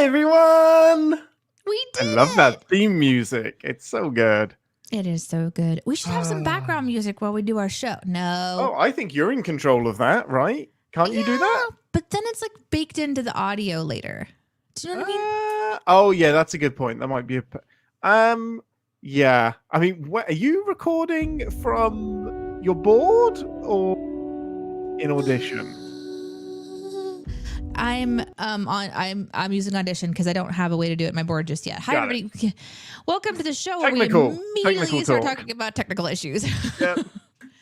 Hi, everyone! We I did love that it! theme music. It's so good. It is so good. We should have some background music while we do our show. No. Oh, I think you're in control of that, right? Can't you do that? But then it's like baked into the audio later. Do you know what I mean? Oh, yeah, that's a good point. That might be yeah. I mean, are you recording from your board or in Audition? I'm using Audition because I don't have a way to do it on my board just yet. Hi Got it. everybody. Welcome to the show where we Technical immediately start talk. talking about technical issues. Yep.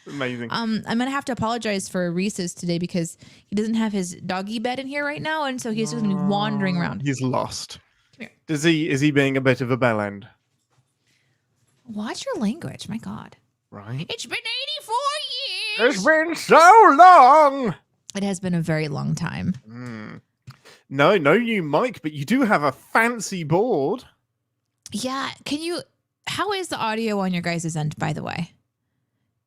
Amazing. I'm gonna have to apologize for Reese's today because he doesn't have his doggy bed in here right now, and so he's just gonna be wandering around. He's lost. Come here. Is he being a bit of a bellend? Watch your language, my God. Right. It's been 84 years. It's been so long. It has been a very long time. No new mic, but you do have a fancy board. Yeah. How is the audio on your guys' end, by the way?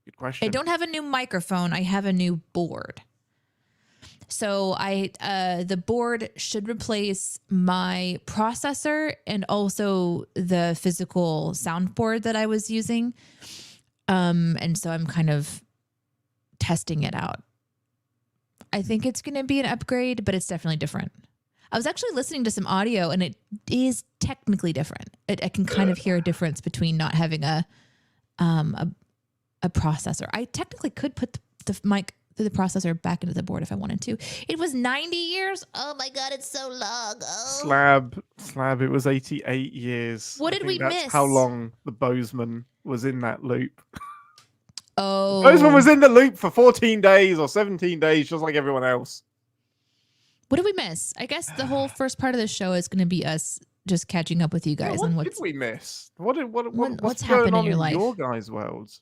Good question. I don't have a new microphone. I have a new board. So the board should replace my processor and also the physical soundboard that I was using. And so I'm kind of testing it out. I think it's going to be an upgrade, but it's definitely different. I was actually listening to some audio and it is technically different. I can kind of hear a difference between not having a processor. I technically could put the mic the processor back into the board if I wanted to. It was 90 years. Oh my God, it's so long. Oh. Slab. It was 88 years. What did we miss? That's how long the Bozeman was in that loop. Oh. Bozeman was in the loop for 14 days or 17 days, just like everyone else. What did we miss? I guess the whole first part of the show is going to be us just catching up with you guys on what did we miss? What's what's going happened on in your life? Your guys' worlds.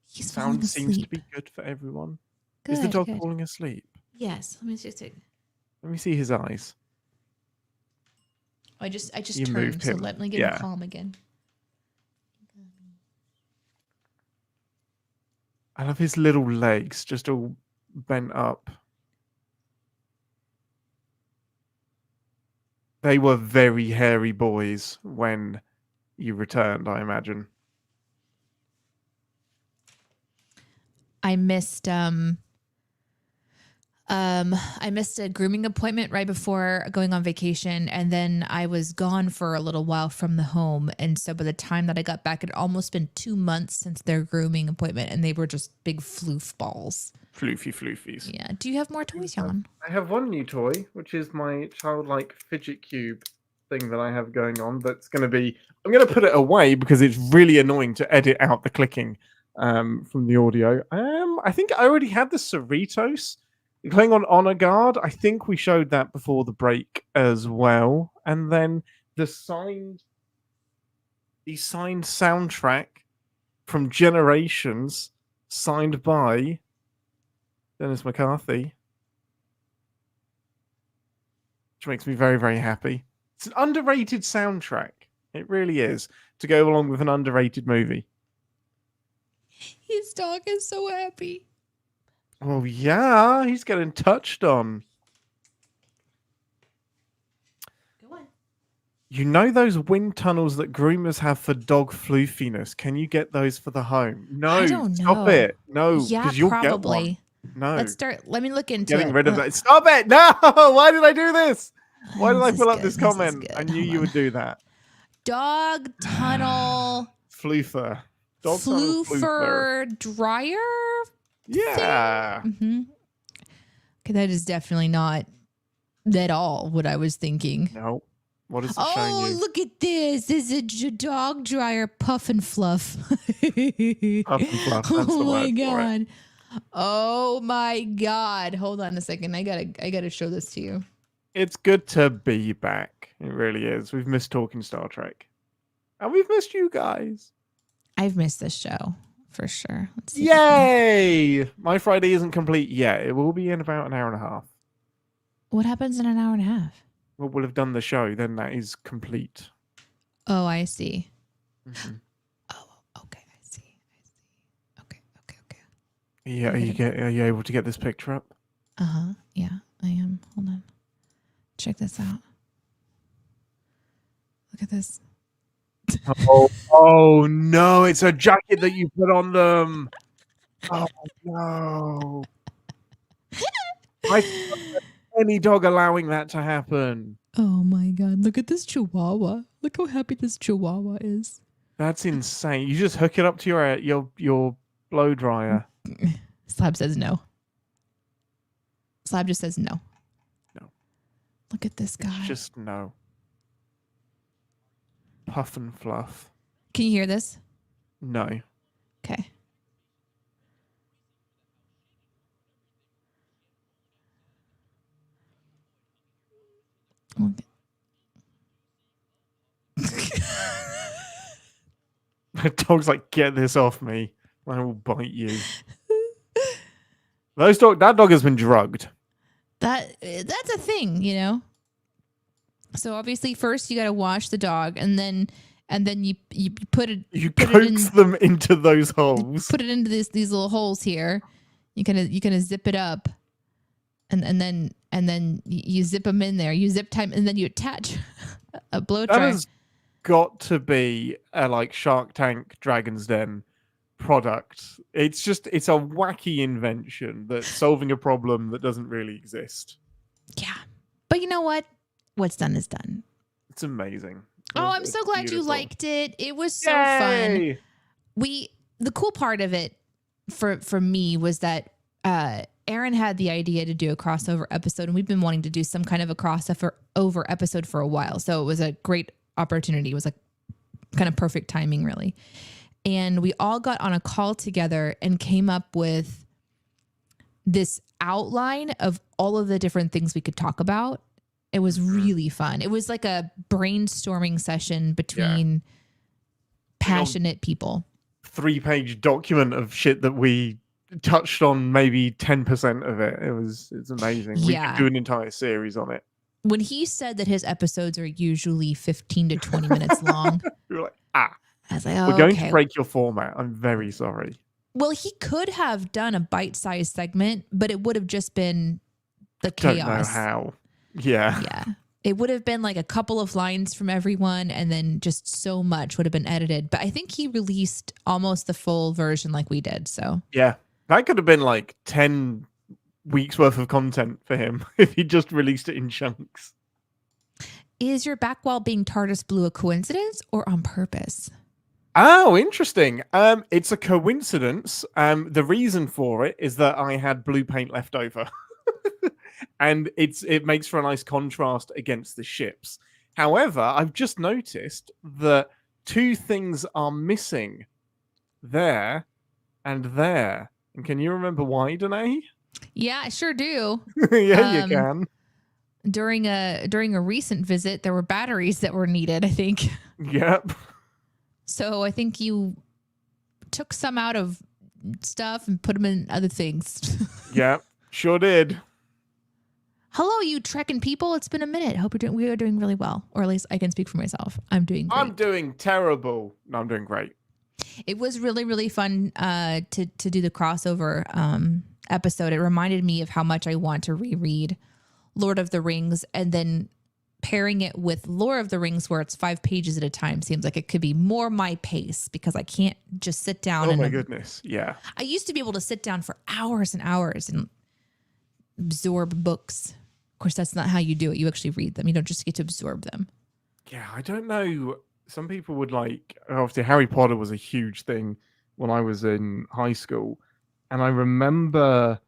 He's falling Sound asleep. seems to be good for everyone. Good, Is the dog good. falling asleep? Yes. Let me just Let me see his eyes. I just You turned, moved so him. let me get him calm again. I love his little legs just all bent up. They were very hairy boys when you returned, I imagine. I missed a grooming appointment right before going on vacation, and then I was gone for a little while from the home, and so by the time that I got back, it had almost been 2 months since their grooming appointment, and they were just big floof balls. Floofies. Yeah. Do you have more toys, Jan? I have one new toy, which is my childlike fidget cube thing that I have going on. That's going to be... I'm going to put it away because it's really annoying to edit out the clicking from the audio. I think I already had the Cerritos playing on Honor Guard. I think we showed that before the break as well. And then the signed soundtrack from Generations, signed by Dennis McCarthy, which makes me very, very happy. It's an underrated soundtrack. It really is, to go along with an underrated movie. His dog is so happy. Oh, yeah, he's getting touched on. Go on. You know those wind tunnels that groomers have for dog floofiness? Can you get those for the home? No, I don't know. Stop it. No, Yeah, because you'll probably. get one. No. Let me look into Getting it. rid of that. Stop it. No. Why did I do this? Why did I This pull is up this good. This is comment? good. I knew Hold you on. would do that. Dog tunnel Floofer. Dog tunnel floofer dryer. Yeah. Mm-hmm. Okay, that is definitely not at all what I was thinking. No. What is it showing Oh, you? look at this. This is a dog dryer puff and fluff. Puff and fluff. That's the Oh my word for it. God. Oh my God. Hold on a second. I gotta show this to you. It's good to be back. It really is. We've missed talking Star Trek. And we've missed you guys. I've missed this show for sure. Let's see if I Yay! My Friday isn't complete yet. It will be in about an hour and a half. what happens in an hour and a half? Well, we'll have done the show. Then that is complete. Oh, I see. Mm-hmm. Oh, okay. I see. Okay. Yeah, are you able to get this picture up? Yeah, I am. Hold on. Check this out. Look at this. Oh no, it's a jacket that you put on them. Oh no. I can't have any dog allowing that to happen. Oh my god, look at this chihuahua. Look how happy this chihuahua is. That's insane. You just hook it up to your blow dryer. Slab says no. Slab just says no. No. Look at this guy. It's just no. Puff and fluff. Can you hear this? No. Okay. The dog's like, get this off me. I will bite you. That dog has been drugged. That's a thing, you know. So obviously, first you got to wash the dog, and then you put it. You coax them into those holes. Put it into these little holes here. You kind of zip it up, and then you zip them in there. You zip time, and then you attach a blow dryer. That has got to be a like Shark Tank, Dragon's Den product. It's a wacky invention that's solving a problem that doesn't really exist. Yeah, but you know what? What's done is done. It's amazing. Oh, I'm so glad you liked it. It was so Yay! fun. The cool part of it for me was that Aaron had the idea to do a crossover episode, and we've been wanting to do some kind of a crossover episode for a while. So it was a great opportunity. It was like kind of perfect timing, really. And we all got on a call together and came up with this outline of all of the different things we could talk about. It was really fun. It was like a brainstorming session between passionate people. 3-page document of shit that we touched on maybe 10% of it. It's amazing. Yeah. We could do an entire series on it. When he said that his episodes are usually 15 to 20 minutes long, we were like, I was like, oh, we're going to break your format. I'm very sorry. Well, he could have done a bite-sized segment, but it would have just been the chaos. Don't know how. Yeah. Yeah. It would have been like a couple of lines from everyone, and then just so much would have been edited. But I think he released almost the full version like we did. So yeah, that could have been like 10 weeks worth of content for him if he just released it in chunks. Is your back wall being TARDIS blue a coincidence or on purpose? Oh, interesting. It's a coincidence. The reason for it is that I had blue paint left over. And it makes for a nice contrast against the ships. However, I've just noticed that 2 things are missing there and there. And can you remember why, Danae? Yeah, I sure do. Yeah, you can. During a recent visit, there were batteries that were needed, I think. Yep. So I think you took some out of stuff and put them in other things. Yep, sure did. Hello, you trekking people. It's been a minute. Hope we are doing really well. Or at least I can speak for myself. I'm doing great. I'm doing terrible. No, I'm doing great. It was really, really fun to do the crossover episode. It reminded me of how much I want to reread Lord of the Rings, and then pairing it with Lord of the Rings, where it's 5 pages at a time, seems like it could be more my pace, because I can't just sit down. Oh my goodness. Yeah. I used to be able to sit down for hours and hours and absorb books. Of course, that's not how you do it. You actually read them. You don't just get to absorb them. Yeah, I don't know. Some people would like, obviously Harry Potter was a huge thing when I was in high school. And I remember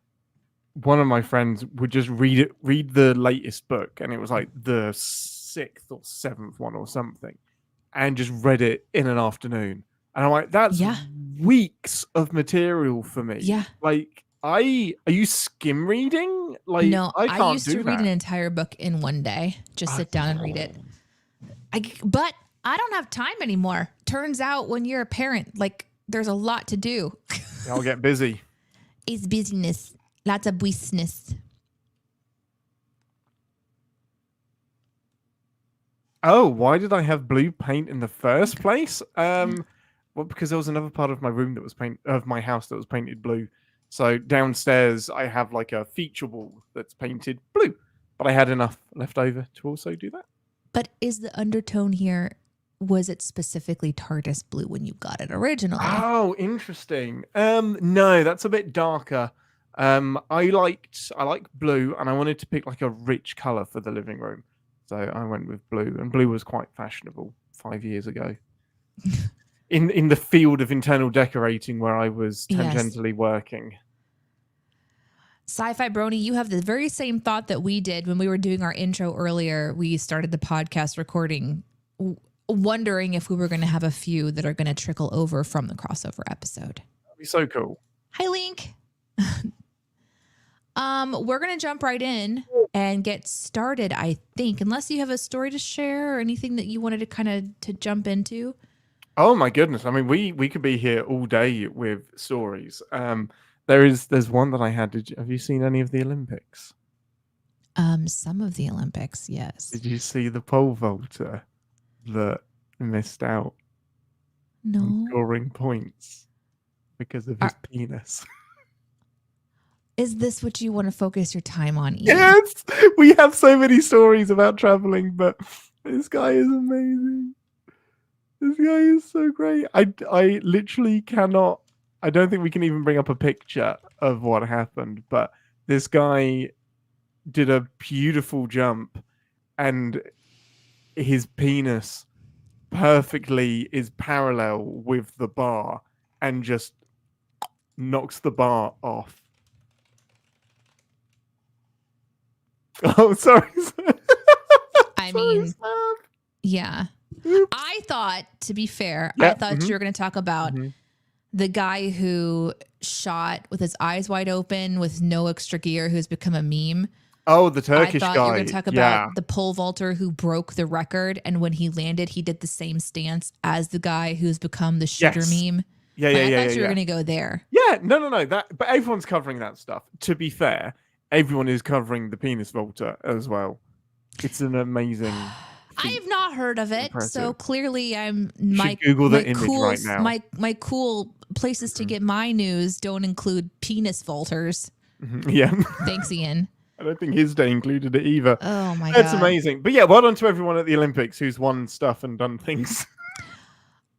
one of my friends would just read the latest book, and it was like the 6th or 7th one or something, and just read it in an afternoon. And I'm like, that's weeks of material for me. Yeah. Like, are you skim reading? Like, no, I used to read an entire book in one day. Just sit down and read it. But I don't have time anymore. Turns out when you're a parent, like, there's a lot to do. I'll get busy. It's busyness. Lots of business. Oh, why did I have blue paint in the first place? Well, because there was another part of my room that was my house that was painted blue. So downstairs, I have like a feature wall that's painted blue, but I had enough left over to also do that. But is the undertone here, was it specifically TARDIS blue when you got it originally? Oh, interesting. No, that's a bit darker. I like blue, and I wanted to pick like a rich color for the living room, so I went with blue, and blue was quite fashionable 5 years ago. In the field of internal decorating where I was Yes. tangentially working. Sci-Fi Brony, you have the very same thought that we did when we were doing our intro earlier. We started the podcast recording, wondering if we were going to have a few that are going to trickle over from the crossover episode. That'd be so cool. Hi, Link. We're going to jump right in and get started, I think, unless you have a story to share or anything that you wanted to kind of to jump into. Oh my goodness. I mean, we could be here all day with stories. There's one that I had. Have you seen any of the Olympics? Some of the Olympics, yes. Did you see the pole vaulter that missed out on scoring points because of his penis? Is this what you want to focus your time on, Ian? Yes! We have so many stories about traveling, but this guy is amazing. This guy is so great. I literally cannot. I don't think we can even bring up a picture of what happened, but this guy did a beautiful jump, and his penis perfectly is parallel with the bar and just knocks the bar off. Oh, sorry. I mean, yeah. Oops. I thought, to be fair, I thought you were going to talk about the guy who shot with his eyes wide open with no extra gear, who's become a meme. Oh, the Turkish guy. I thought you were going to talk about the pole vaulter who broke the record, and when he landed, he did the same stance as the guy who's become the shooter meme. Yeah, I thought you were going to go there. Yeah, no. But everyone's covering that stuff. To be fair, everyone is covering the penis vaulter as well. It's an amazing. I have not heard of it, so clearly my Google the image right now. My cool places to get my news don't include penis vaulters. Yeah. Thanks, Ian. I don't think his day included it either. Oh my god. That's amazing. But yeah, well done to everyone at the Olympics who's won stuff and done things.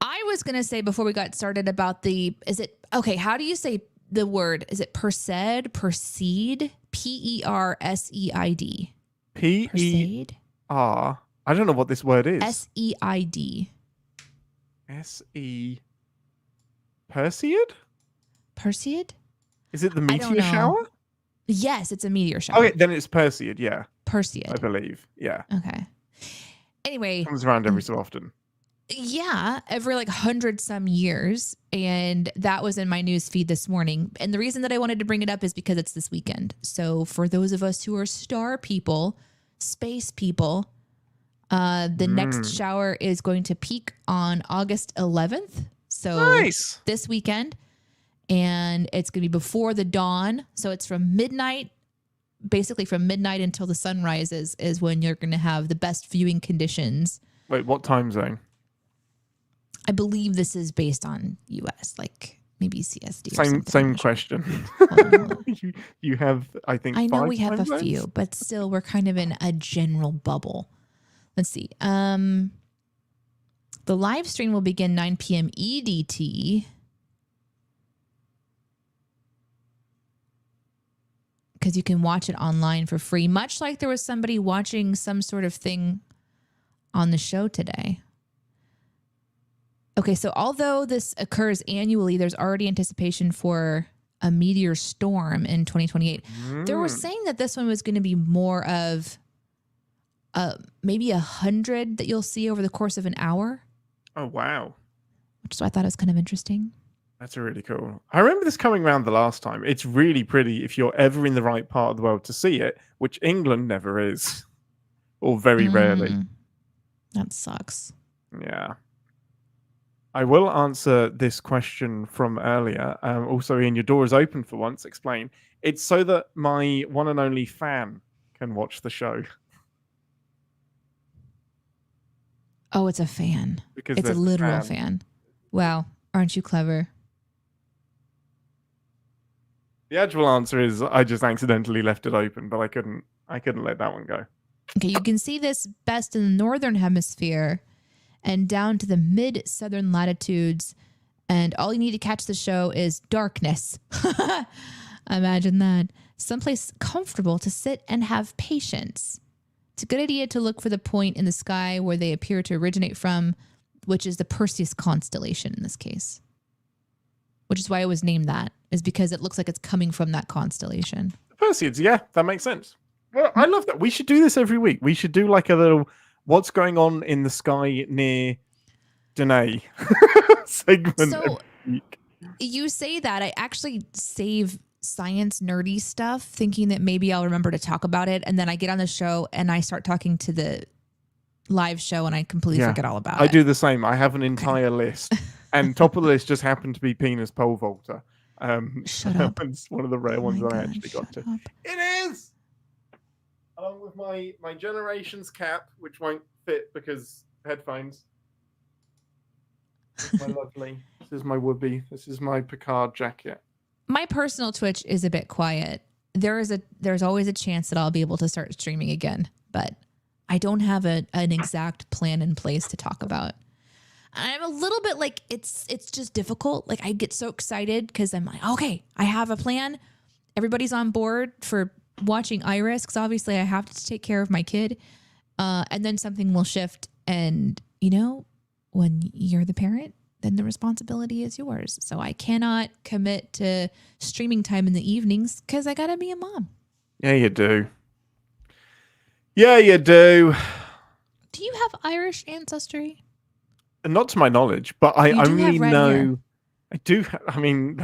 I was going to say before we got started about how do you say the word? Is it Perseid? Perseid? P-E-R-S-E-I-D. P-E-R. I don't know what this word is. S-E-I-D. S-E... Perseid? Perseid? Is it the meteor shower? Yes, it's a meteor shower. Okay, then it's Perseid, yeah. Perseid. I believe, yeah. Okay. Anyway. Comes around every so often. Yeah, every 100 some years. And that was in my news feed this morning. And the reason that I wanted to bring it up is because it's this weekend. So for those of us who are star people, space people, the next shower is going to peak on August 11th. So nice. This weekend. And it's going to be before the dawn. So it's from midnight, basically from midnight until the sun rises is when you're going to have the best viewing conditions. Wait, what time zone? I believe this is based on US, like maybe CST or something. Same question. You have, I think, I know 5 we have a zones? few, but still we're kind of in a general bubble. Let's see. The live stream will begin 9 p.m. EDT. Because you can watch it online for free, much like there was somebody watching some sort of thing on the show today. Okay, so although this occurs annually, there's already anticipation for a meteor storm in 2028. They were saying that this one was going to be more of maybe 100 that you'll see over the course of an hour. Oh, wow. Which so I thought was kind of interesting. That's really cool. I remember this coming around the last time. It's really pretty if you're ever in the right part of the world to see it, which England never is. Or very rarely. That sucks. Yeah. I will answer this question from earlier. Also, Ian, your door is open for once. Explain. It's so that my one and only fan can watch the show. Oh, it's a fan. Because it's a literal fan. Wow. Aren't you clever? The actual answer is I just accidentally left it open, but I couldn't let that one go. Okay, you can see this best in the northern hemisphere and down to the mid-southern latitudes. And all you need to catch the show is darkness. Imagine that. Someplace comfortable to sit and have patience. It's a good idea to look for the point in the sky where they appear to originate from, which is the Perseus constellation in this case. Which is why it was named that, is because it looks like it's coming from that constellation. Perseids, yeah, that makes sense. Well, I love that. We should do this every week. We should do like a little what's going on in the sky near Danae segment So every week. you say that, I actually save science nerdy stuff thinking that maybe I'll remember to talk about it, and then I get on the show and I start talking to the live show and I completely forget all about it. I do the same. I have an entire list, and top of the list just happened to be penis pole vaulter. Shut up. It's one of the rare ones my that I God, actually got to. shut up. It is! Along with my Generations cap, which won't fit because headphones. This is my lovely. This is my Whoopi. This is my Picard jacket. My personal Twitch is a bit quiet. There's always a chance that I'll be able to start streaming again, but I don't have an exact plan in place to talk about. I'm a little bit like it's just difficult. Like I get so excited because I'm like, okay, I have a plan. Everybody's on board for watching Iris because obviously I have to take care of my kid. And then something will shift, and you know, when you're the parent, then the responsibility is yours. So I cannot commit to streaming time in the evenings because I gotta be a mom. Yeah, you do. Yeah, you do. Do you have Irish ancestry? Not to my knowledge, but I You do only have red know. hair. I do. I mean,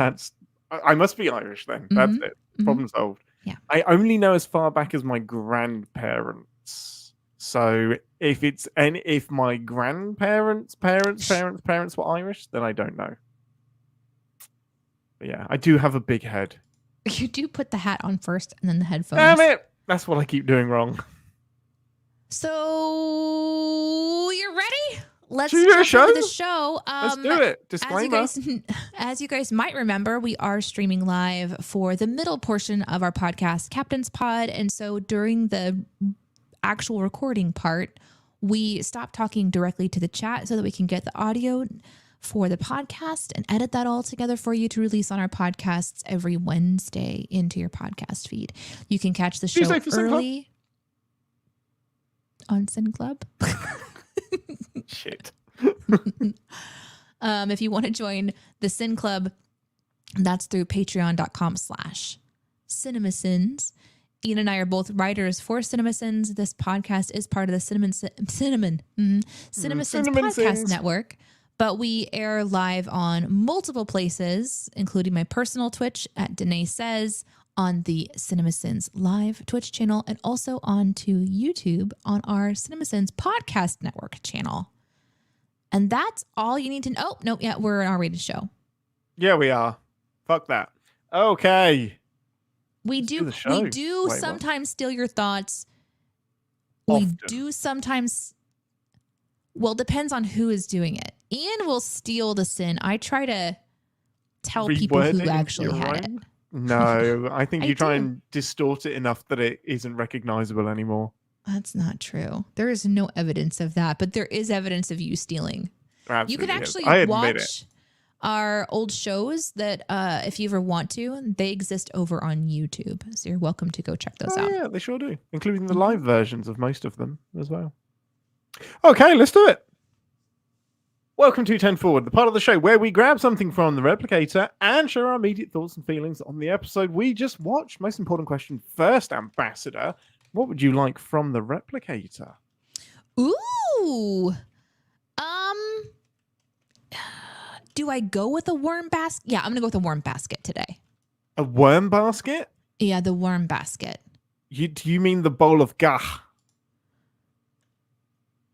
I must be Irish then. That's it. Problem solved. Yeah. I only know as far back as my grandparents. So if my grandparents' parents were Irish, then I don't know. But yeah, I do have a big head. You do put the hat on first and then the headphones. Damn it! That's what I keep doing wrong. So you're ready? Let's Should we do a jump into show? the show. Let's do it. Disclaimer. As you guys might remember, we are streaming live for the middle portion of our podcast, Captain's Pod. And so during the actual recording part, we stopped talking directly to the chat so that we can get the audio for the podcast and edit that all together for you to release on our podcasts every Wednesday into your podcast feed. You can catch the show early on Sin Club. Shit. If you want to join the Sin Club, that's through patreon.com/CinemaSins. Ian and I are both writers for CinemaSins. This podcast is part of the CinemaSins podcast network, but we air live on multiple places, including my personal Twitch at Danae Says, on the CinemaSins live Twitch channel, and also onto YouTube on our CinemaSins podcast network channel. And that's all you need to know. Oh, no, yeah, we're an R-rated show. Yeah, we are. Fuck that. Okay. We do sometimes steal your thoughts. Often. We do sometimes. Well, depends on who is doing it. Ian will steal the sin. I try to tell people who actually had it. No, I think you try do. and distort it enough that it isn't recognizable anymore. That's not true. There is no evidence of that, but there is evidence of you stealing. Absolutely, you can actually watch our old shows that if you ever want to, they exist over on YouTube. So you're welcome to go check those out. Yeah, they sure do, including the live versions of most of them as well. Okay, let's do it. Welcome to 10 Forward, the part of the show where we grab something from the replicator and share our immediate thoughts and feelings on the episode we just watched. Most important question first, Ambassador. What would you like from the replicator? Ooh. Do I go with a worm basket? Yeah, I'm going to go with a worm basket today. A worm basket? Yeah, the worm basket. Do you mean the bowl of gah?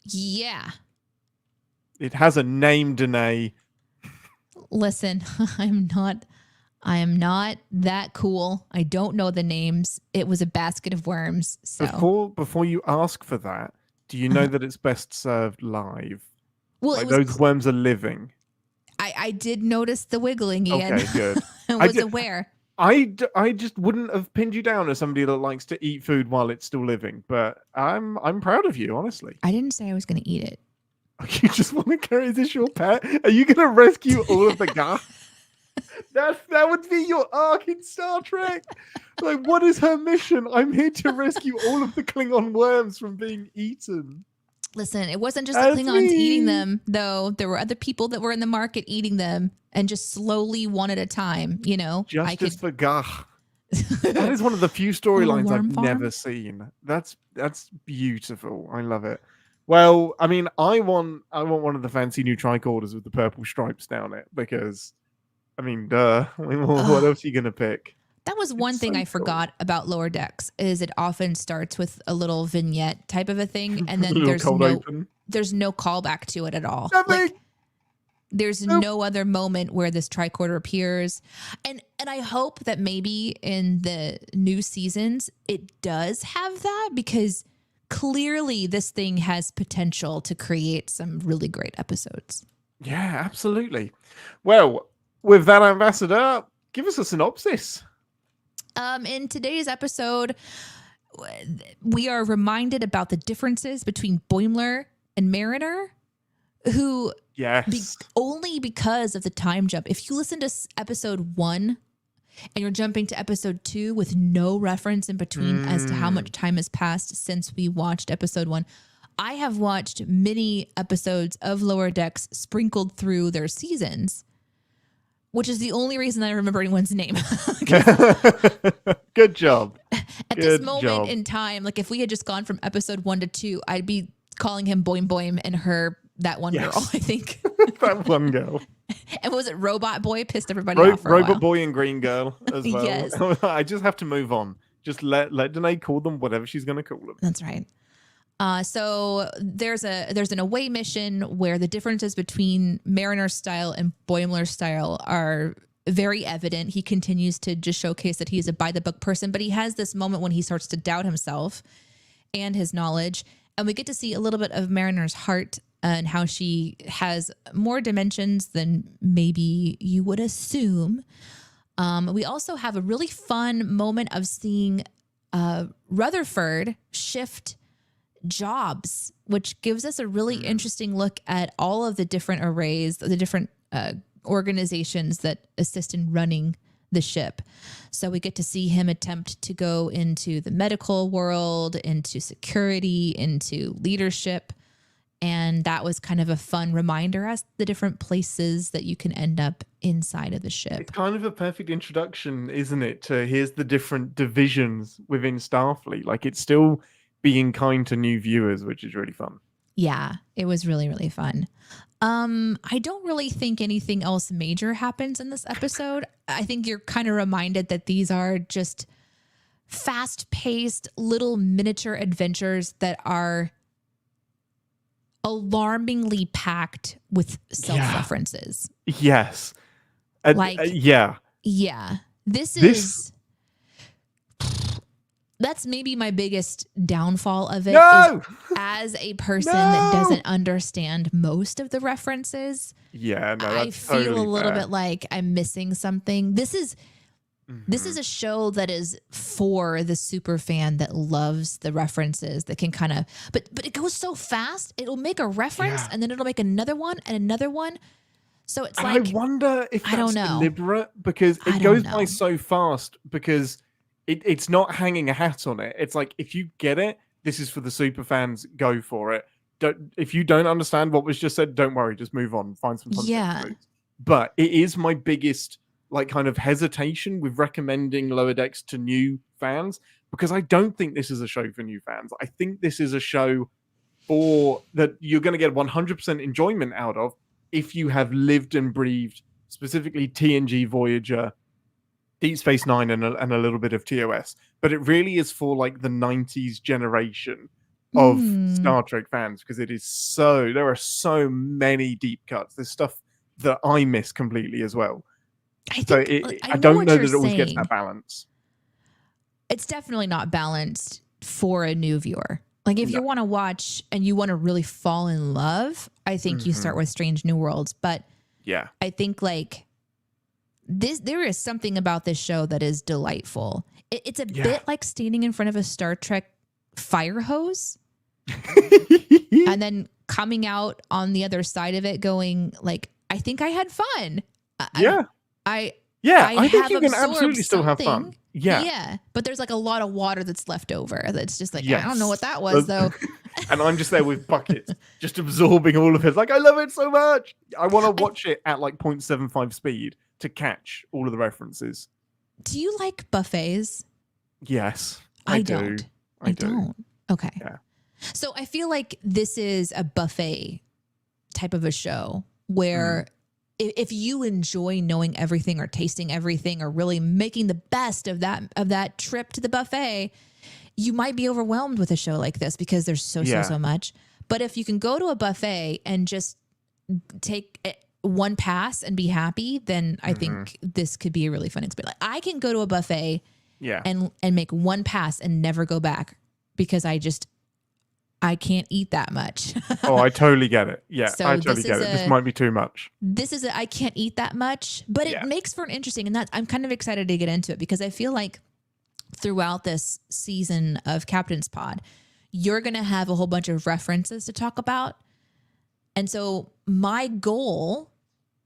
Yeah. It has a name, Danae. Listen, I am not that cool. I don't know the names. It was a basket of worms. So Before you ask for that, do you know that it's best served live? Well, like those worms are living. I did notice the wiggling, Ian. Okay, good. I was aware. I just wouldn't have pinned you down as somebody that likes to eat food while it's still living, but I'm proud of you, honestly. I didn't say I was going to eat it. You just want to carry this your pet? Are you going to rescue all of the gas? That would be your arc in Star Trek. Like, what is her mission? I'm here to rescue all of the Klingon worms from being eaten. Listen, it wasn't just the Klingons eating them, though. There were other people that were in the market eating them, and just slowly, one at a time. You know, Justice for Gah. That is one of the few storylines I've never seen. That's beautiful. I love it. Well, I mean, I want one of the fancy new tricorders with the purple stripes down it because, I mean, duh. I mean, what else are you gonna pick? That was one thing I forgot about Lower Decks is it often starts with a little vignette type of a thing, and then there's no callback to it at all. Like, there's no other moment where this tricorder appears, and I hope that maybe in the new seasons it does have that, because clearly this thing has potential to create some really great episodes. Yeah, absolutely. Well, with that, Ambassador, give us a synopsis. In today's episode, we are reminded about the differences between Boimler and Mariner, who only because of the time jump. If you listen to episode 1 and you're jumping to episode 2 with no reference in between as to how much time has passed since we watched episode 1, I have watched many episodes of Lower Decks sprinkled through their seasons, which is the only reason I remember anyone's name. Good job. At this moment in time, like if we had just gone from episode 1 to 2, I'd be calling him Boim Boim and her that one girl, I think. That one girl. And was it Robot Boy? Pissed everybody off for Robot Boy and Green Girl as well. Yes. I just have to move on. Just let Danae call them whatever she's going to call them. That's right. So there's an away mission where the differences between Mariner's style and Boimler's style are very evident. He continues to just showcase that he's a by the book person, but he has this moment when he starts to doubt himself and his knowledge. And we get to see a little bit of Mariner's heart and how she has more dimensions than maybe you would assume. We also have a really fun moment of seeing Rutherford shift jobs, which gives us a really interesting look at all of the different arrays, the different organizations that assist in running the ship. So we get to see him attempt to go into the medical world, into security, into leadership. And that was kind of a fun reminder as the different places that you can end up inside of the ship. It's kind of a perfect introduction, isn't it? To here's the different divisions within Starfleet. Like, it's still being kind to new viewers, which is really fun. Yeah, it was really, really fun. I don't really think anything else major happens in this episode. I think you're kind of reminded that these are just fast-paced little miniature adventures that are alarmingly packed with self-references. Yes. Yeah. This is... That's maybe my biggest downfall of it. No! Is as a person that doesn't understand most of the references, I feel totally a little bit like I'm missing something. This is a show that is for the super fan that loves the references, that can kind of, but it goes so fast. It'll make a reference and then it'll make another one and another one. So it's and like, I wonder if that's deliberate, because it goes by so fast, because it's not hanging a hat on it. It's like, if you get it, this is for the super fans, go for it. If you don't understand what was just said, don't worry, just move on, find some context clues. But it is my biggest kind of hesitation with recommending Lower Decks to new fans, because I don't think this is a show for new fans. I think this is a show for that you're going to get 100% enjoyment out of if you have lived and breathed, specifically TNG, Voyager, Deep Space Nine, and a little bit of TOS. But it really is for like the 90s generation of Star Trek fans, because there are so many deep cuts. There's stuff that I miss completely as well. I don't know that it always gets that balance. It's definitely not balanced for a new viewer. Like, if you want to watch and you want to really fall in love, I think you start with Strange New Worlds. But I think, like, there is something about this show that is delightful. It's a bit like standing in front of a Star Trek fire hose and then coming out on the other side of it going like, I think I had fun. I think you can absolutely still have fun. Yeah. But there's like a lot of water that's left over. That's just like, I don't know what that was though. And I'm just there with buckets, just absorbing all of it. Like, I love it so much. I want to watch it at like 0.75 speed to catch all of the references. Do you like buffets? Yes, I do. I don't. Okay. Yeah. So I feel like this is a buffet type of a show where if you enjoy knowing everything or tasting everything or really making the best of that trip to the buffet, you might be overwhelmed with a show like this because there's so much. But if you can go to a buffet and just take one pass and be happy, then I think this could be a really fun experience. Like, I can go to a buffet and make one pass and never go back because I can't eat that much. Oh, I totally get it. Yeah, so I totally get it. This might be too much. I can't eat that much, but it makes for an interesting, and I'm kind of excited to get into it because I feel like throughout this season of Captain's Pod, you're going to have a whole bunch of references to talk about. And so my goal,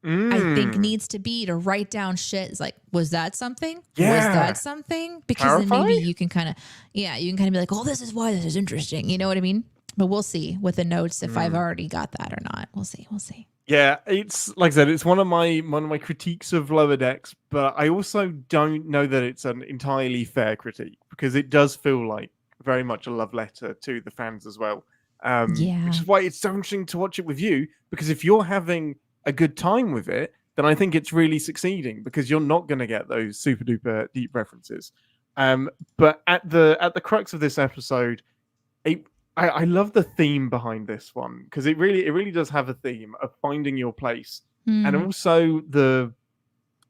I think, needs to be to write down shit. It's like, was that something? Yeah. Was that something? Because then maybe you can kind of be like, oh, this is why this is interesting. You know what I mean? But we'll see with the notes if I've already got that or not. We'll see. Yeah, it's like I said, it's one of my critiques of Lower Decks, but I also don't know that it's an entirely fair critique because it does feel like very much a love letter to the fans as well. Which is why it's so interesting to watch it with you, because if you're having a good time with it, then I think it's really succeeding because you're not going to get those super duper deep references. But at the crux of this episode, I love the theme behind this one because it really does have a theme of finding your place and also the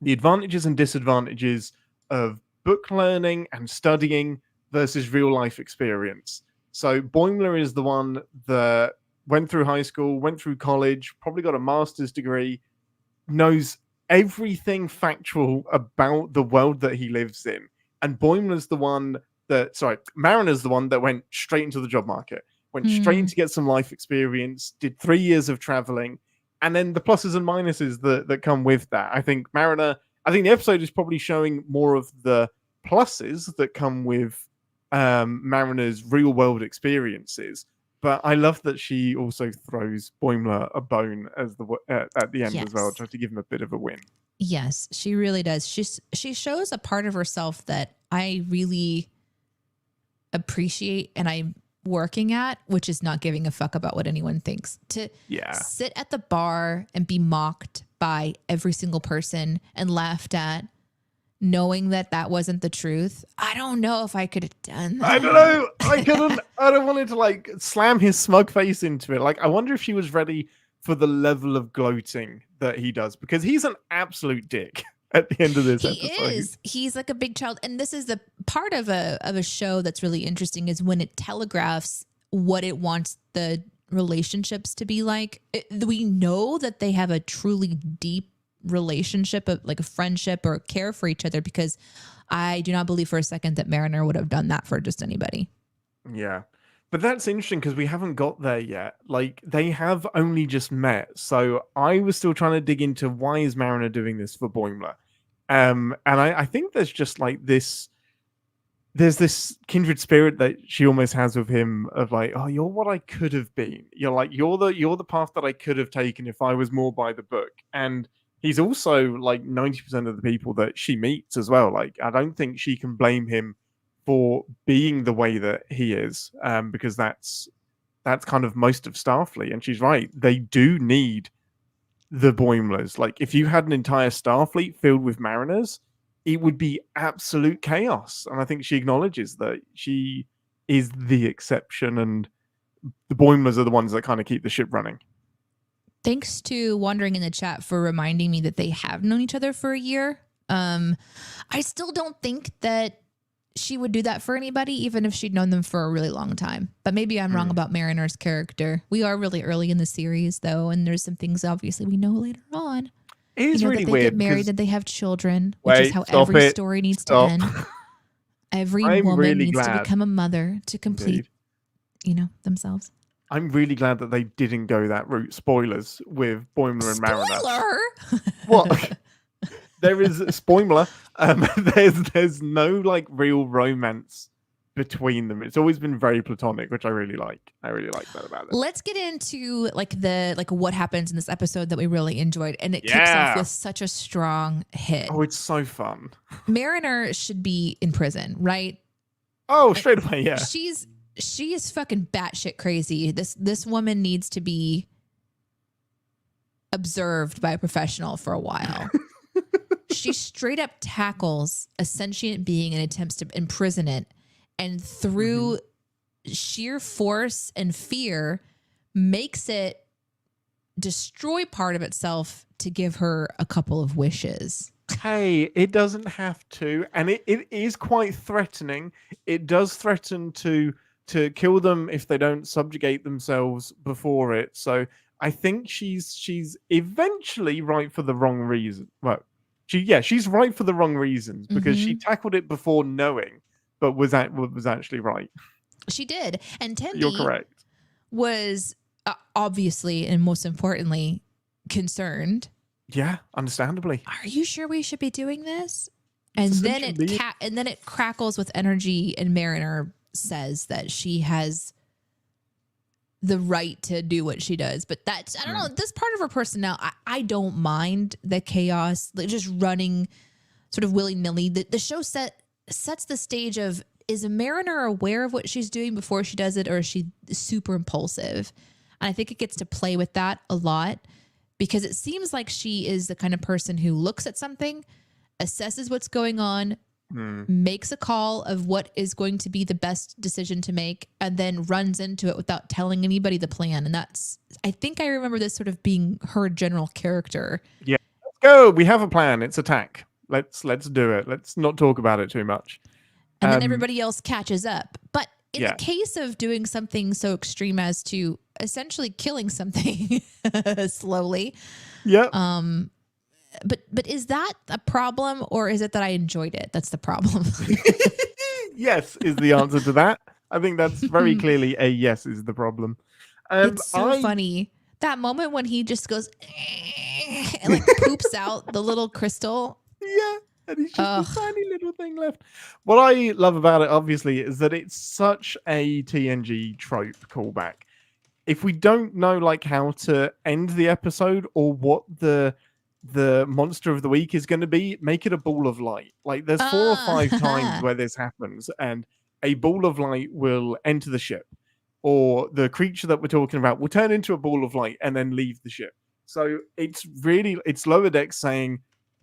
advantages and disadvantages of book learning and studying versus real life experience. So Boimler is the one that went through high school, went through college, probably got a master's degree, knows everything factual about the world that he lives in. And Mariner's the one that went straight into the job market, went straight in to get some life experience, did 3 years of traveling, and then the pluses and minuses that come with that. I think the episode is probably showing more of the pluses that come with Mariner's real world experiences. But I love that she also throws Boimler a bone as at the end as well, trying to give him a bit of a win. Yes, she really does. She shows a part of herself that I really appreciate and I'm working at, which is not giving a fuck about what anyone thinks. To sit at the bar and be mocked by every single person and laughed at, knowing that wasn't the truth. I don't know if I could have done that. I don't know. I couldn't. I don't want to like slam his smug face into it. Like, I wonder if she was ready for the level of gloating that he does, because he's an absolute dick at the end of this episode. He is. He's like a big child. And this is the part of a show that's really interesting is when it telegraphs what it wants the relationships to be like. We know that they have a truly deep relationship, like a friendship or care for each other, because I do not believe for a second that Mariner would have done that for just anybody. Yeah. But that's interesting because we haven't got there yet. Like, they have only just met. So I was still trying to dig into why is Mariner doing this for Boimler. And I think there's just like there's this kindred spirit that she almost has with him of like, oh, you're what I could have been. You're the path that I could have taken if I was more by the book. And he's also like 90% of the people that she meets as well. Like, I don't think she can blame him for being the way that he is, because that's kind of most of Starfleet. And she's right. They do need the Boimlers. Like, if you had an entire Starfleet filled with Mariners, it would be absolute chaos. And I think she acknowledges that she is the exception and the Boimlers are the ones that kind of keep the ship running. Thanks to Wandering in the chat for reminding me that they have known each other for a year. I still don't think that she would do that for anybody, even if she'd known them for a really long time. But maybe I'm wrong about Mariner's character. We are really early in the series, though, and there's some things obviously we know later on. is really that they weird get married because and they have children, which is wait, how stop every it, story needs to stop. end. Every I'm woman really needs to glad. become a mother to complete, Indeed. themselves. I'm really glad that they didn't go that route. Spoilers with Boimler and Mariner. What? There is spoiler. There's no like real romance between them. It's always been very platonic, which I really like. I really like that about it. Let's get into like what happens in this episode that we really enjoyed, and it kicks off Yeah. with such a strong hit. Oh, it's so fun. Mariner should be in prison, right? Oh, straight away, yeah. She is fucking batshit crazy. This woman needs to be observed by a professional for a while. She straight up tackles a sentient being and attempts to imprison it, and through sheer force and fear makes it destroy part of itself to give her a couple of wishes. Hey, it doesn't have to, and it is quite threatening. It does threaten to kill them if they don't subjugate themselves before it. So I think she's eventually right for the wrong reason. Well, she's right for the wrong reasons because she tackled it before knowing, but was actually right. She did, and You're Tendi correct. was obviously and most importantly concerned. Yeah, understandably. Are you sure we should be doing this? And then it crackles with energy, and Mariner says that she has the right to do what she does. But that's, I don't know, this part of her personnel, I don't mind the chaos, like just running sort of willy-nilly. The show sets the stage of, is a Mariner aware of what she's doing before she does it, or is she super impulsive? And I think it gets to play with that a lot, because it seems like she is the kind of person who looks at something, assesses what's going on, makes a call of what is going to be the best decision to make, and then runs into it without telling anybody the plan. And I think I remember this sort of being her general character. Yeah, let's go. We have a plan. It's attack. Let's do it. Let's not talk about it too much. And then everybody else catches up. But in the case of doing something so extreme as to essentially killing something slowly. Yep. But is that a problem, or is it that I enjoyed it? That's the problem. Yes, is the answer to that. I think that's very clearly a yes is the problem. It's so funny. That moment when he just goes and like poops out the little crystal. Yeah. And he's just a tiny little thing left. What I love about it, obviously, is that it's such a TNG trope callback. If we don't know like how to end the episode or what the monster of the week is going to be, make it a ball of light. Like there's 4 or 5 times where this happens, and a ball of light will enter the ship, or the creature that we're talking about will turn into a ball of light and then leave the ship. So it's Lower Decks saying,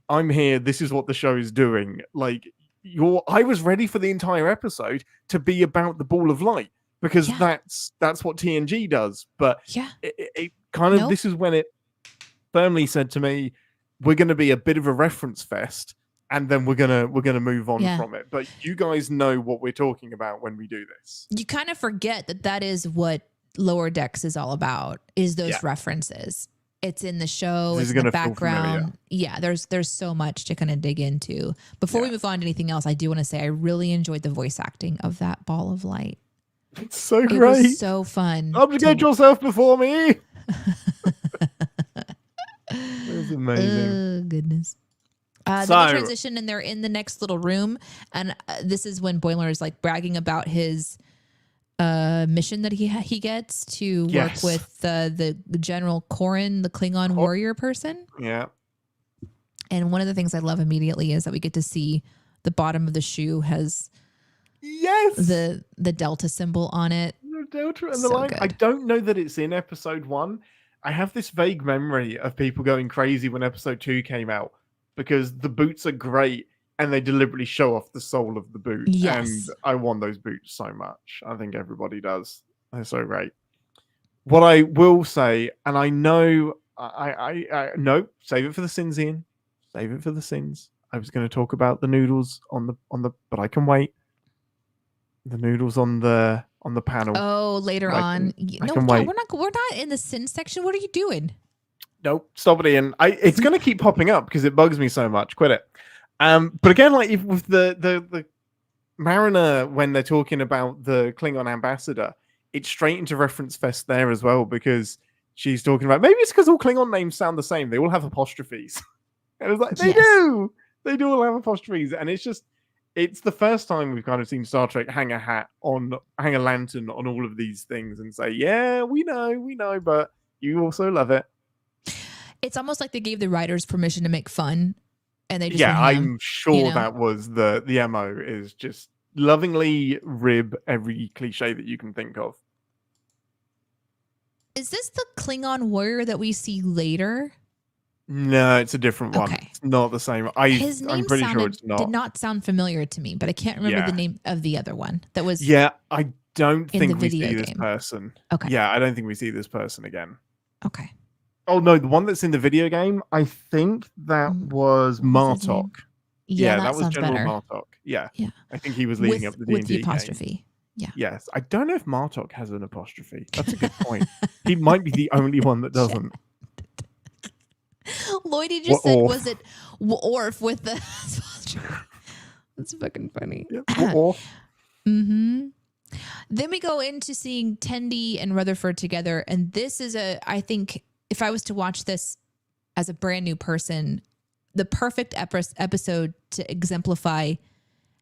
I'm here, this is what the show is doing. Like I was ready for the entire episode to be about the ball of light, because that's what TNG does. But it kind of this is when it firmly said to me, we're going to be a bit of a reference fest, and then we're gonna move on from it. But you guys know what we're talking about when we do this. You kind of forget that is what Lower Decks is all about, is those references. It's in the show, it's in the background. Yeah, there's so much to kind of dig into. Before we move on to anything else, I do want to say I really enjoyed the voice acting of that ball of light. It's so great. It was so fun. Subjugate yourself before me. It was amazing. Oh, goodness. Then they transition and they're in the next little room. And this is when Boimler is like bragging about his mission that he gets to work with the General Corrin, the Klingon warrior person. Yeah. And one of the things I love immediately is that we get to see the bottom of the shoe has the Delta symbol on it. The Delta and the line. Good. I don't know that it's in episode 1. I have this vague memory of people going crazy when episode 2 came out, because the boots are great and they deliberately show off the sole of the boot. Yes. And I want those boots so much. I think everybody does. They're so great. What I will say, and I know I no, save it for the sins, Ian. Save it for the sins. I was going to talk about the noodles on the but I can wait. The noodles on the panel. Oh, later on. I can wait. We're not in the sin section. What are you doing? Nope, stop it, Ian. It's going to keep popping up because it bugs me so much. Quit it. But again, like if with the Mariner, when they're talking about the Klingon ambassador, it's straight into reference fest there as well because she's talking about maybe it's because all Klingon names sound the same. They all have apostrophes. And it's like they do all have apostrophes, and it's the first time we've kind of seen Star Trek hang a lantern on all of these things and say, yeah, we know, but you also love it. It's almost like they gave the writers permission to make fun, and they just I'm sure that was the MO is just lovingly rib every cliche that you can think of. Is this the Klingon warrior that we see later? No, it's a different one. Okay. It's not the same. His name I'm pretty sure it's not. Did not sound familiar to me, but I can't remember the name of the other one that was. Yeah, I don't in the think we see video this game. person. Okay. Yeah, I don't think we see this person again. Okay. Oh no, the one that's in the video game, I think that was Martok. Yeah, that was General better. Martok. Yeah. Yeah. I think he was leading up the D&D with the apostrophe. Game. Yeah. Yes. I don't know if Martok has an apostrophe. That's a good point. He might be the only one that doesn't. Lloydie just said, was it Orf with the That's fucking funny. Yeah. Orf. Mm-hmm. Then we go into seeing Tendi and Rutherford together. And this is I think if I was to watch this as a brand new person, the perfect episode to exemplify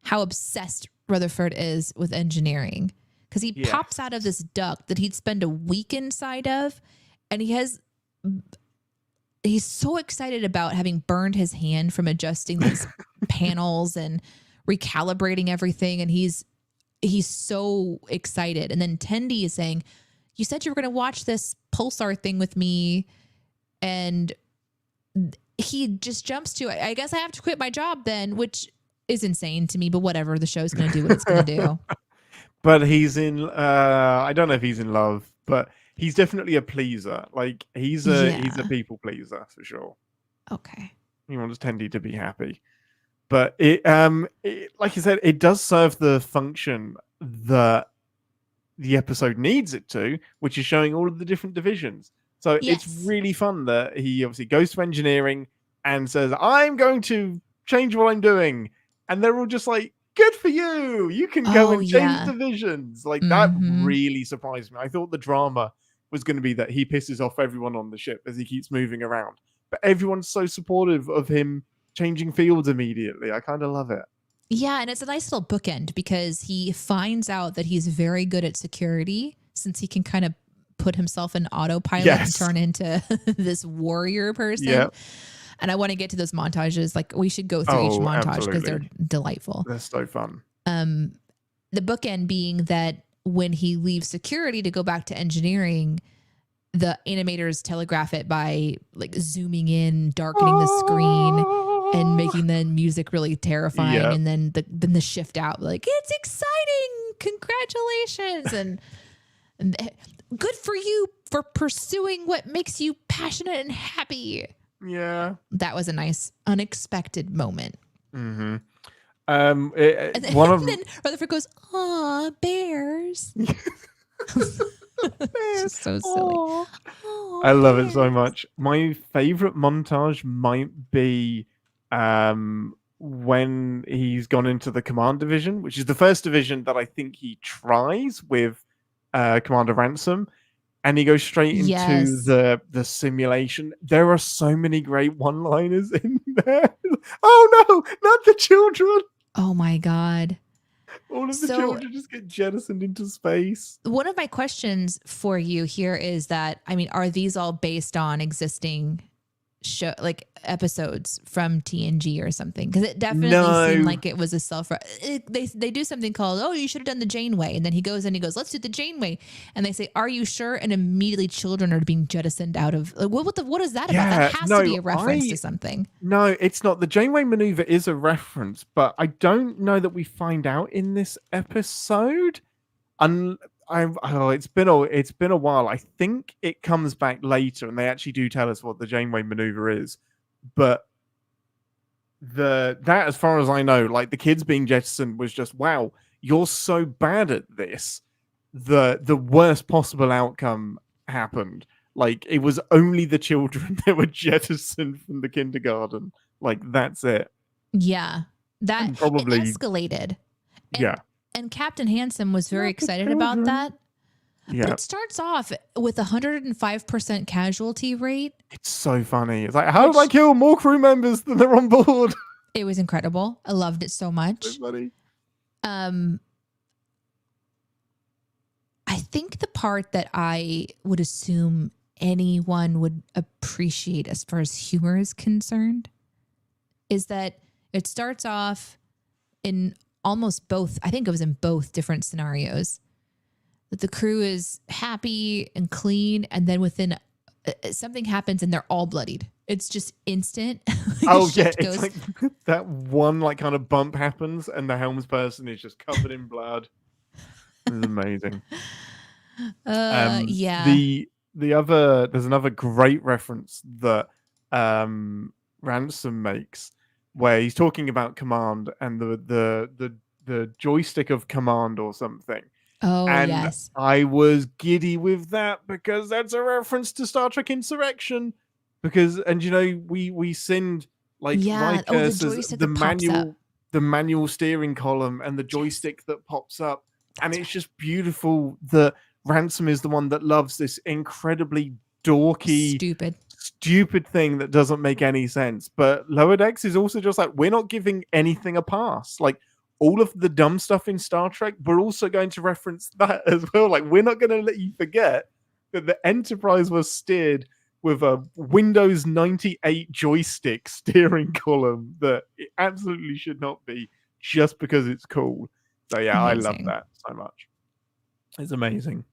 how obsessed Rutherford is with engineering. Because he pops out of this duct that he'd spend a week inside of. And he's so excited about having burned his hand from adjusting these panels and recalibrating everything. And he's so excited. And then Tendi is saying, you said you were going to watch this pulsar thing with me. And he just jumps to, I guess I have to quit my job then, which is insane to me, but whatever. The show's going to do what it's going to do. But he's in, I don't know if he's in love, but he's definitely a pleaser. Like he's a people pleaser for sure. Okay. He wants Tendi to be happy. But it like you said, it does serve the function that the episode needs it to, which is showing all of the different divisions. So it's really fun that he obviously goes to engineering and says, I'm going to change what I'm doing. And they're all just like, good for you. You can go and change divisions. Like that really surprised me. I thought the drama was going to be that he pisses off everyone on the ship as he keeps moving around. But everyone's so supportive of him changing fields immediately. I kind of love it. Yeah, and it's a nice little bookend because he finds out that he's very good at security since he can kind of put himself in autopilot and turn into this warrior person. Yep. And I want to get to those montages. Like we should go through each montage because they're delightful. They're so fun. The bookend being that when he leaves security to go back to engineering, the animators telegraph it by like zooming in, darkening the screen, and making the music really terrifying. Yep. And then the shift out, like it's exciting, congratulations, and good for you for pursuing what makes you passionate and happy. Yeah, that was a nice unexpected moment. Mm-hmm. And then Rutherford goes, "Aw, bears." Bears. So silly. Aww, I love it so much. My favorite montage might be when he's gone into the command division, which is the first division that I think he tries with Commander Ransom. And he goes straight into the simulation. There are so many great one-liners in there. Oh no, not the children. Oh my God. All of the children just get jettisoned into space. One of my questions for you here is that, I mean, are these all based on existing show, like episodes from TNG or something? Because it definitely seemed like it was a they do something called, oh, you should have done the Janeway, and then he goes and he goes, let's do the Janeway, and they say, are you sure? And immediately children are being jettisoned out of what is that about? That has to be a reference to something. No, it's not. The Janeway maneuver is a reference, but I don't know that we find out in this episode. It's been a while. I think it comes back later, and they actually do tell us what the Janeway maneuver is. But that, as far as I know, like the kids being jettisoned was just, wow, you're so bad at this. The worst possible outcome happened, Like it was only the children that were jettisoned from the kindergarten. Like that's it. Yeah. That And it probably escalated. yeah. And Captain Handsome was very Not the excited about children. that. But Yeah. it starts off with 105% casualty rate. It's so funny. It's like, how did I kill more crew members than are on board? It was incredible. I loved it so much. So funny. I think the part that I would assume anyone would appreciate as far as humor is concerned is that it starts off in almost both, I think it was in both different scenarios, that the crew is happy and clean, and then within something happens and they're all bloodied. It's just instant. Oh yeah, it's like that one like kind of bump happens and the helmsperson is just covered in blood. It's amazing. Yeah. The other, there's another great reference that Ransom makes where he's talking about command and the joystick of command or something. Oh, and yes. I was giddy with that because that's a reference to Star Trek Insurrection. Because, and you know, we send like Riker says the manual steering column and the joystick that pops up. And it's just beautiful that Ransom is the one that loves this incredibly dorky, stupid thing that doesn't make any sense. But Lower Decks is also just like, we're not giving anything a pass. Like, all of the dumb stuff in Star Trek, we're also going to reference that as well. Like, we're not going to let you forget that the Enterprise was steered with a Windows 98 joystick steering column that it absolutely should not be just because it's cool. So yeah, amazing. I love that so much. It's amazing.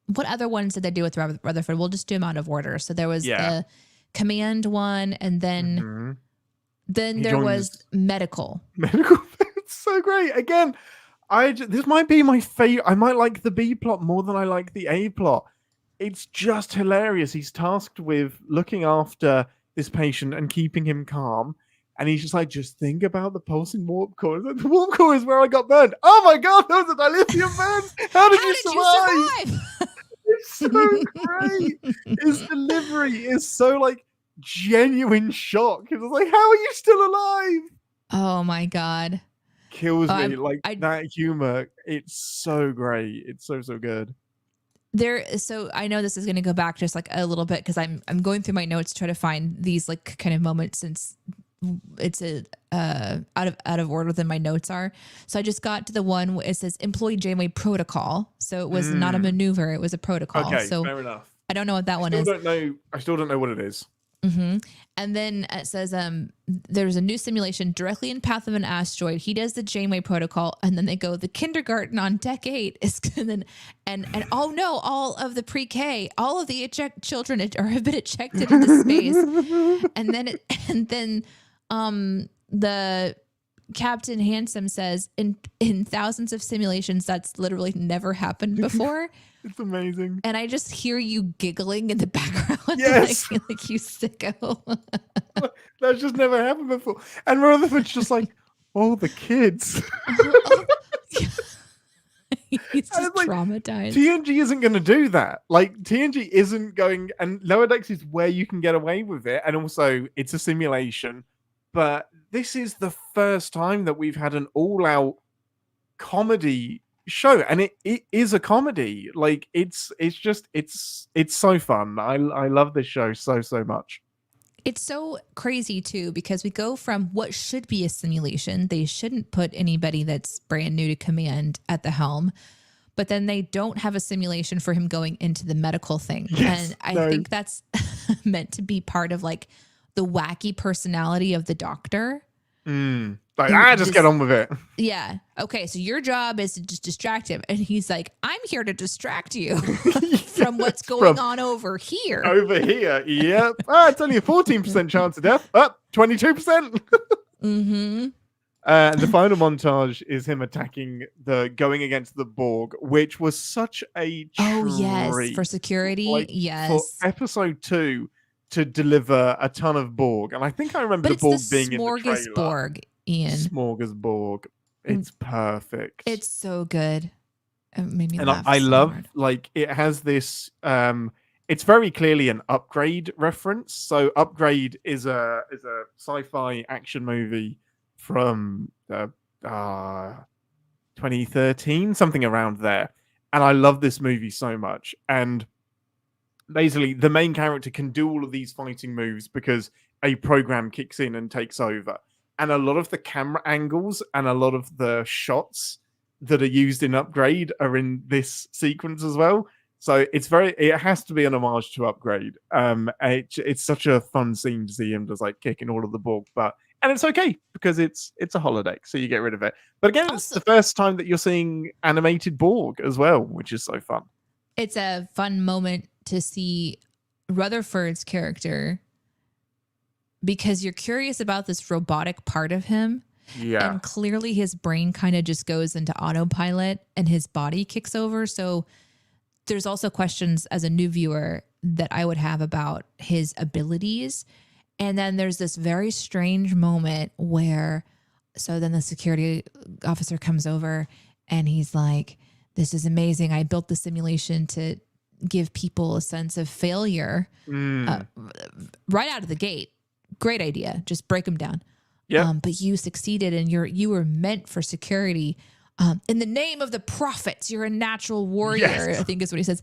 What other ones did they do with Rutherford? We'll just do them out of order. So there was the command one, and then there was medical. Medical. It's so great. Again, this might be my favorite. I might like the B plot more than I like the A plot. It's just hilarious. He's tasked with looking after this patient and keeping him calm. And he's just like, just think about the pulsing warp core. Like, the warp core is where I got burned. Oh my God, those are dilithium burns. How did you survive? It's so great. His delivery is so like genuine shock. It's like, how are you still alive? Oh my God. Kills me. That humor. It's so great. It's so good. So I know this is going to go back just like a little bit because I'm going through my notes to try to find these like kind of moments since it's out of order than my notes are. So I just got to the one where it says employee Janeway protocol. So it was not a maneuver; it was a protocol. Okay, so fair enough. I don't know what that one is. I still don't know what it is. Mm-hmm. And then it says there's a new simulation directly in path of an asteroid. He does the Janeway protocol, and then they go the kindergarten on deck 8 is and oh no, all of the pre-K, all of the children have been ejected into space, and then the Captain Handsome says in thousands of simulations that's literally never happened before. It's amazing. And I just hear you giggling in the background. Yes. like you sicko. That's just never happened before. And Rutherford's just like, oh, the kids. He's just traumatized. TNG isn't going to do that. Like, TNG isn't going, and Lower Decks is where you can get away with it. And also, it's a simulation. But this is the first time that we've had an all-out comedy show, and it is a comedy. Like it's so fun. I love this show so much. It's so crazy too because we go from what should be a simulation. They shouldn't put anybody that's brand new to command at the helm, but then they don't have a simulation for him going into the medical thing. Yes, and I think that's meant to be part of like the wacky personality of the doctor. Just get on with it. Yeah. Okay. So your job is to just distract him. And he's like, I'm here to distract you from what's going on over here. Over here. Yep. It's only a 14% chance of death. 22%. Mm-hmm. The final montage is him going against the Borg, which was such a treat. Oh, yes. For security. Yes. For episode 2 to deliver a ton of Borg. And I think I remember the Borg being in the trailer. Smorgasbord. Ian. Smorgasbord. It's perfect. It's so good. It made me laugh. I love hard. Like it has this it's very clearly an Upgrade reference. So Upgrade is a sci-fi action movie from uh 2013, something around there. And I love this movie so much. And basically, the main character can do all of these fighting moves because a program kicks in and takes over. And a lot of the camera angles and a lot of the shots that are used in Upgrade are in this sequence as well. So it has to be an homage to Upgrade. It's such a fun scene to see him just like kicking all of the Borg, and it's okay because it's a holodeck, so you get rid of it. But again, it's Also, the first time that you're seeing animated Borg as well, which is so fun. it's a fun moment to see Rutherford's character because you're curious about this robotic part of him. Yeah. And clearly his brain kind of just goes into autopilot and his body kicks over. So there's also questions as a new viewer that I would have about his abilities. And then there's this very strange moment where, so then the security officer comes over and he's like, this is amazing. I built the simulation to give people a sense of failure right out of the gate. Great idea. Just break them down. Yeah. But you succeeded and you were meant for security. In the name of the prophets, you're a natural warrior, Yes. I think is what he says.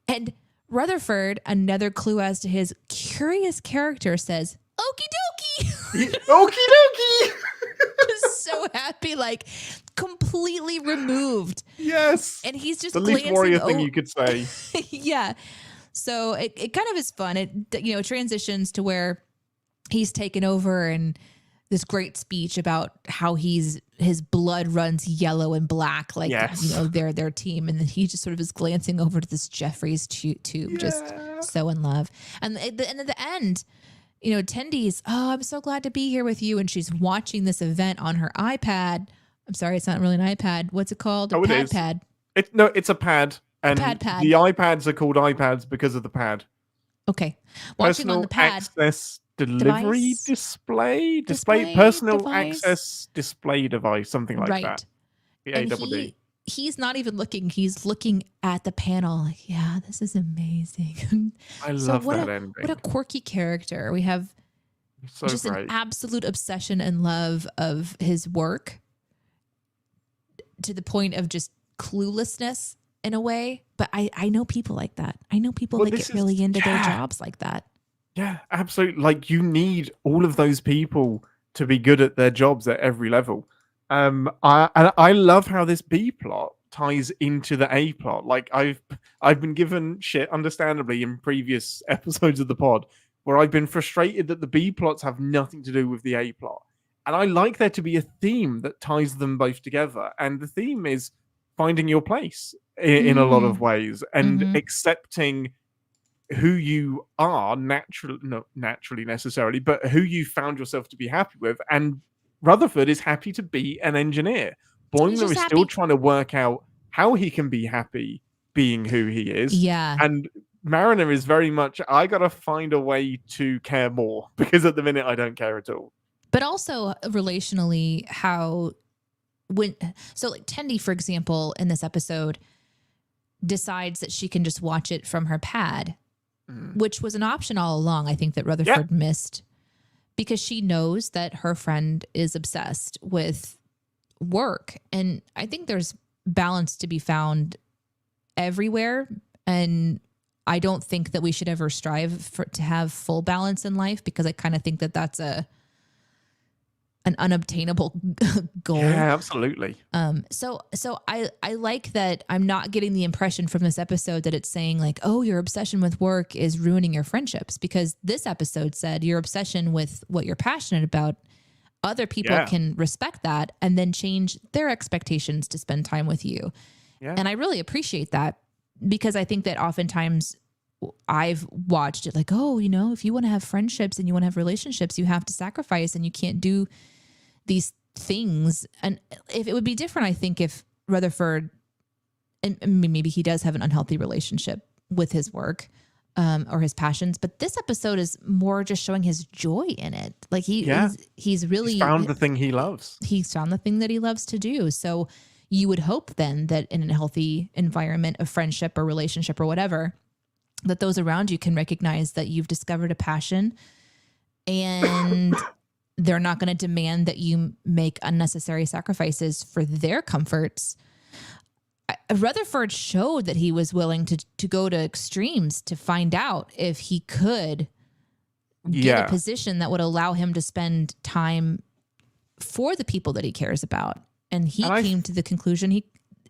And Rutherford, another clue as to his curious character, says, okie dokie. Okie dokie. Just so happy, like completely removed. Yes. And he's just The least glancing warrior thing you could say. Yeah. So it kind of is fun. It transitions to where he's taken over and this great speech about how his blood runs yellow and black, like they're their team, and then he just sort of is glancing over to this Jeffries tube, just so in love. And at the end, Tendy's, oh, I'm so glad to be here with you, and she's watching this event on her iPad. I'm sorry, it's not really an iPad. What's it called? It is. Pad. It's a pad, and pad. the iPads are called iPads because of the pad. Okay, watching Personal on the pad. access delivery display, personal device? access display device, something like that. And he's not even looking. He's looking at the panel like, yeah, this is amazing. I love that ending. What a quirky character. We have just an absolute obsession and love of his work to the point of just cluelessness in a way. But I know people like that. I know people that get really into their jobs like that. Yeah, absolutely. Like, you need all of those people to be good at their jobs at every level. I love how this B plot ties into the A plot. Like, I've been given shit, understandably, in previous episodes of the pod, where I've been frustrated that the B plots have nothing to do with the A plot. And I like there to be a theme that ties them both together. And the theme is finding your place in a lot of ways and accepting who you are not naturally necessarily, but who you found yourself to be happy with. And Rutherford is happy to be an engineer. Boimler is still trying to work out how he can be happy being who he is. Yeah. And Mariner is very much, I gotta find a way to care more, because at the minute I don't care at all. But also relationally, like Tendy, for example, in this episode, decides that she can just watch it from her pad, which was an option all along. I think that Rutherford missed, because she knows that her friend is obsessed with work. And I think there's balance to be found everywhere. And I don't think that we should ever strive to have full balance in life, because I kind of think that that's an unobtainable goal. Yeah, absolutely. So I like that I'm not getting the impression from this episode that it's saying like, oh, your obsession with work is ruining your friendships, because this episode said your obsession with what you're passionate about, other people can respect that and then change their expectations to spend time with you. Yeah. And I really appreciate that, because I think that oftentimes I've watched it like, oh, if you want to have friendships and you want to have relationships, you have to sacrifice, and you can't do these things. And if it would be different, I think, if Rutherford, and maybe he does have an unhealthy relationship with his work or his passions, but this episode is more just showing his joy in it. Like he's really found the thing he loves. He's found the thing that he loves to do. So you would hope then that in a healthy environment of friendship or relationship or whatever, that those around you can recognize that you've discovered a passion, and they're not going to demand that you make unnecessary sacrifices for their comforts. Rutherford showed that he was willing to go to extremes to find out if he could get a position that would allow him to spend time for the people that he cares about. And he came to the conclusion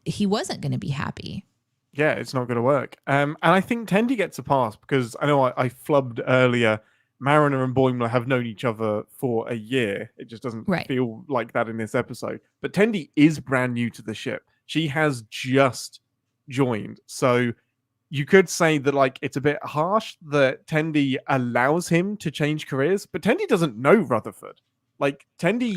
he wasn't going to be happy. Yeah, it's not going to work. And I think Tendi gets a pass because I know I flubbed earlier. Mariner and Boimler have known each other for a year. It just doesn't feel like that in this episode. But Tendi is brand new to the ship. She has just joined. So you could say that like it's a bit harsh that Tendi allows him to change careers, but Tendi doesn't know Rutherford. Like Tendi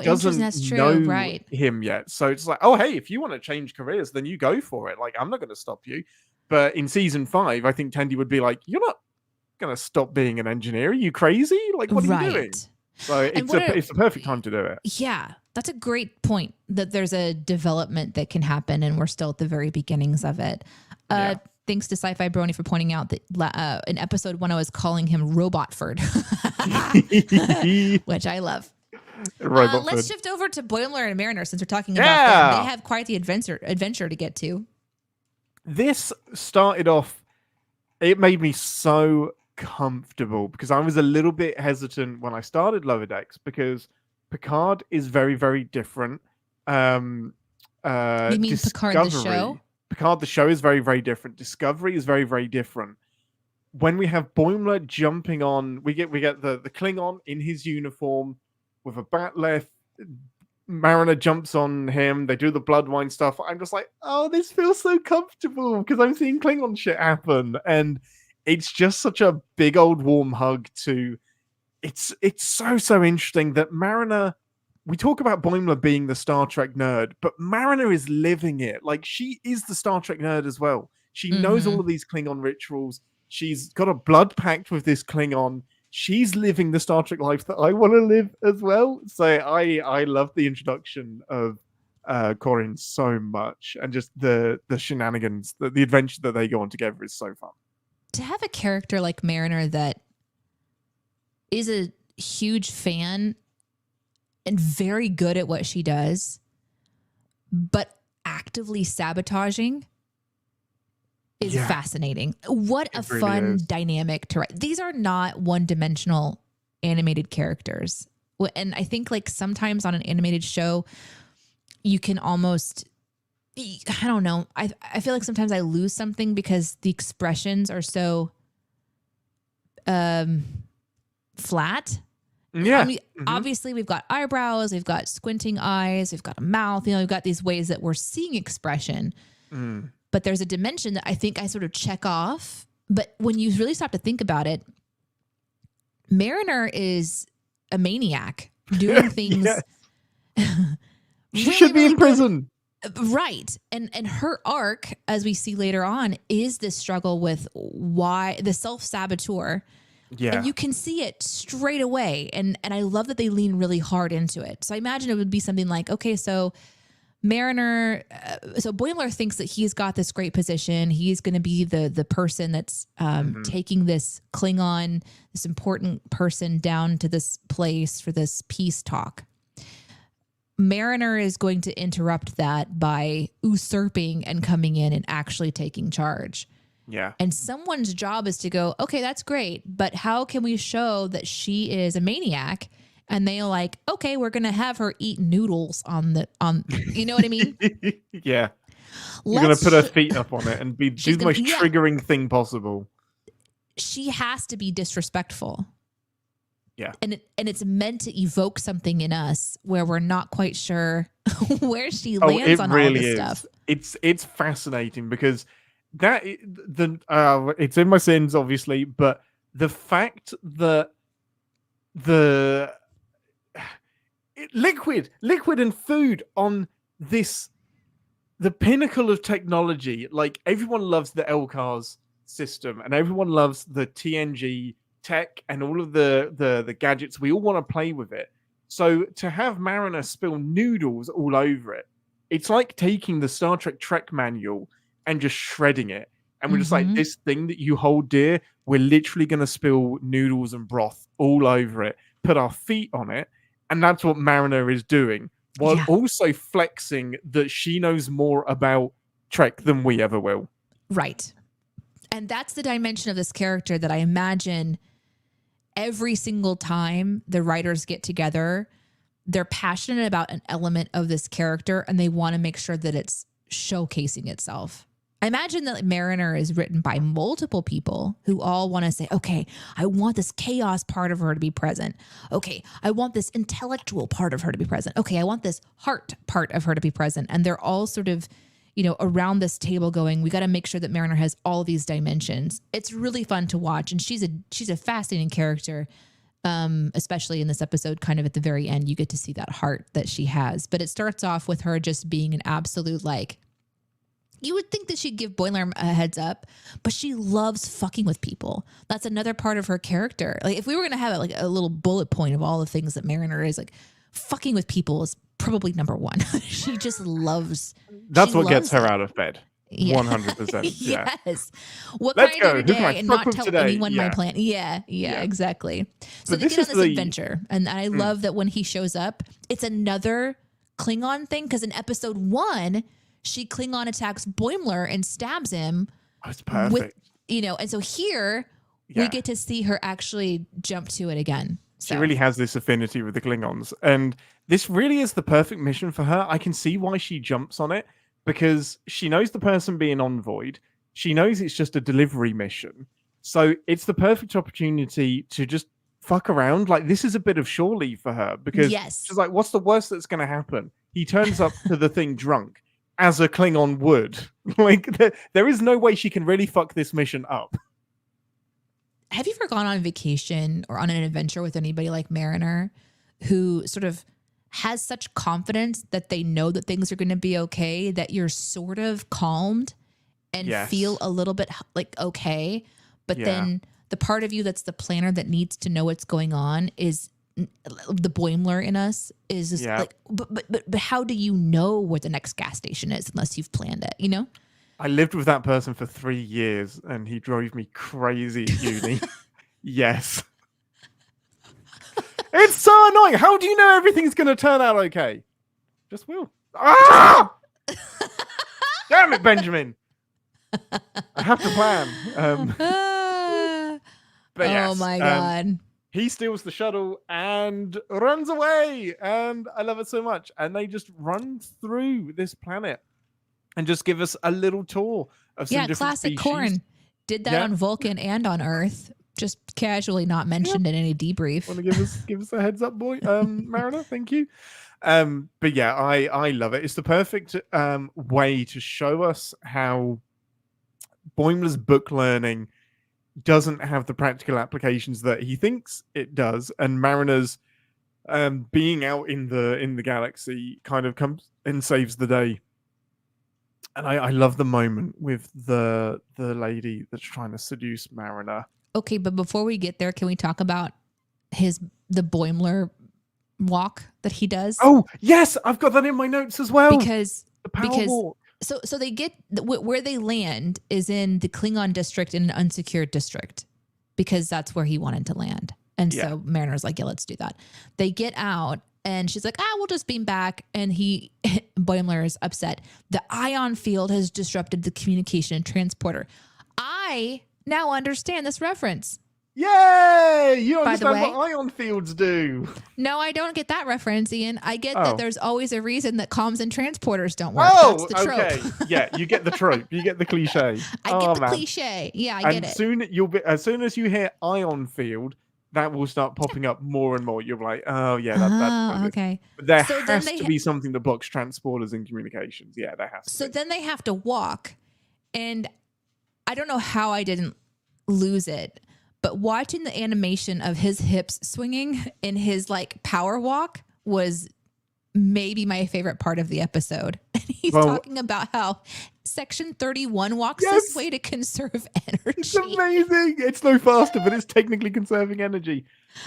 doesn't know him yet. So it's like, oh, hey, if you want to change careers, then you go for it. Like, I'm not going to stop you. But in season 5, I think Tendi would be like, you're not going to stop being an engineer. Are you crazy? Like, what are you doing? So it's the perfect time to do it. Yeah, that's a great point, that there's a development that can happen and we're still at the very beginnings of it. Thanks to Sci-Fi Brony for pointing out that in episode 1, I was calling him Robotford, which I love. Let's shift over to Boimler and Mariner since we're talking about them. They have quite the adventure to get to. This started off, it made me so comfortable because I was a little bit hesitant when I started Lower Decks because Picard is very, very different. You mean Discovery, Picard the show? Picard the show is very, very different. Discovery is very, very different. When we have Boimler jumping on, we get the Klingon in his uniform with a batleth. Mariner jumps on him. They do the blood wine stuff. I'm just like, oh, this feels so comfortable because I'm seeing Klingon shit happen, and it's just such a big old warm hug to. It's so interesting that Mariner. We talk about Boimler being the Star Trek nerd, but Mariner is living it. Like, she is the Star Trek nerd as well. She knows all of these Klingon rituals. She's got a blood pact with this Klingon. She's living the Star Trek life that I want to live as well. So I love the introduction of Corin so much, and just the shenanigans, the adventure that they go on together is so fun. To have a character like Mariner that is a huge fan and very good at what she does, but actively sabotaging is fascinating. What a fun dynamic to write. These are not one-dimensional animated characters. And I think like sometimes on an animated show, you can almost, I don't know. I feel like sometimes I lose something because the expressions are so flat. Yeah. I mean, obviously we've got eyebrows, we've got squinting eyes, we've got a mouth, we've got these ways that we're seeing expression. But there's a dimension that I think I sort of check off. But when you really stop to think about it, Mariner is a maniac doing things. She should be in prison. Right. And her arc, as we see later on, is this struggle with why the self-saboteur. Yeah. And you can see it straight away. And I love that they lean really hard into it. So I imagine it would be something like, okay, so Mariner, so Boimler thinks that he's got this great position. He's going to be the person that's taking this Klingon, this important person down to this place for this peace talk. Mariner is going to interrupt that by usurping and coming in and actually taking charge. Yeah. And someone's job is to go, okay, that's great, but how can we show that she is a maniac? And they're like, okay, we're going to have her eat noodles on, you know what I mean? Yeah. We're going to put her feet up on it and do the most triggering thing possible. She has to be disrespectful. Yeah. And it's meant to evoke something in us where we're not quite sure where she lands on all this stuff. It's fascinating because it's in my sins, obviously, but the fact that the liquid and food on the pinnacle of technology, like everyone loves the LCARS system and everyone loves the TNG tech and all of the gadgets. We all want to play with it. So to have Mariner spill noodles all over it, it's like taking the Star Trek manual and just shredding it And we're just like, Mm-hmm. this thing that you hold dear, we're literally going to spill noodles and broth all over it, put our feet on it. And that's what Mariner is doing, while Yeah. also flexing that she knows more about Trek than we ever will. Right. And that's the dimension of this character that I imagine every single time the writers get together, they're passionate about an element of this character and they want to make sure that it's showcasing itself. I imagine that Mariner is written by multiple people who all want to say, okay, I want this chaos part of her to be present. Okay, I want this intellectual part of her to be present. Okay, I want this heart part of her to be present. And they're all sort of, around this table going, we got to make sure that Mariner has all these dimensions. It's really fun to watch. And she's a fascinating character, especially in this episode, kind of at the very end, you get to see that heart that she has. But it starts off with her just being an absolute, you would think that she'd give Boimler a heads up, but she loves fucking with people. That's another part of her character. Like, if we were going to have a little bullet point of all the things that Mariner is, fucking with people is probably number one. She just loves. That's what gets her out of bed. Yeah. 100%. Yeah. Yes. What Let's can I do go. Who can today I and fuck not with tell today? anyone my Yeah. plan? Yeah, exactly. So But they this get on is this the- adventure. And I love that when he shows up, it's another Klingon thing. Because in episode 1, she Klingon attacks Boimler and stabs him. Oh, it's perfect. And so here we get to see her actually jump to it again. So. She really has this affinity with the Klingons. And this really is the perfect mission for her. I can see why she jumps on it, because she knows the person being envoyed. She knows it's just a delivery mission. So it's the perfect opportunity to just fuck around. Like, this is a bit of shore leave for her, because she's like, what's the worst that's going to happen? He turns up to the thing drunk, as a Klingon would. There is no way she can really fuck this mission up. Have you ever gone on vacation or on an adventure with anybody like Mariner, who sort of has such confidence that they know that things are going to be okay, that you're sort of calmed and feel a little bit okay, but then the part of you that's the planner that needs to know what's going on is the Boimler in us is just but how do you know where the next gas station is unless you've planned it, I lived with that person for 3 years and he drove me crazy at uni. Yes. It's so annoying. How do you know everything's going to turn out okay? Just will. Ah! Damn it, Benjamin. I have to plan. But yes, oh my God. He steals the shuttle and runs away. And I love it so much. And they just run through this planet and just give us a little tour of some different classic species. Korn. Did that on Vulcan and on Earth. Just casually not mentioned in any debrief. Want to give us a heads up, boy? Mariner, thank you. But yeah, I love it. It's the perfect way to show us how Boimler's book learning doesn't have the practical applications that he thinks it does, and Mariner's being out in the galaxy kind of comes and saves the day. And I love the moment with the lady that's trying to seduce Mariner. Okay, but before we get there, can we talk about the Boimler walk that he does? Oh yes, I've got that in my notes as well. Because the power walk. So they get where they land is in the Klingon district, in an unsecured district, because that's where he wanted to land. And so Mariner's like, yeah, let's do that. They get out and she's like, we'll just beam back. And Boimler is upset. The ion field has disrupted the communication transporter. I now understand this reference. Yay! You understand what ion fields do. No, I don't get that reference, Ian. I get that there's always a reason that comms and transporters don't work. Oh, that's the trope. Okay. Yeah, you get the trope. You get the cliche. I get the cliche. Yeah, I get it. As soon as you hear ion field, that will start popping up more and more. You're like, oh yeah, that's okay. But there has to be something that blocks transporters and communications. Yeah, there has to be. So then they have to walk, and I don't know how I didn't lose it. But watching the animation of his hips swinging in his power walk was maybe my favorite part of the episode. And he's talking about how Section 31 walks this way to conserve energy. It's amazing. It's no faster, but it's technically conserving energy.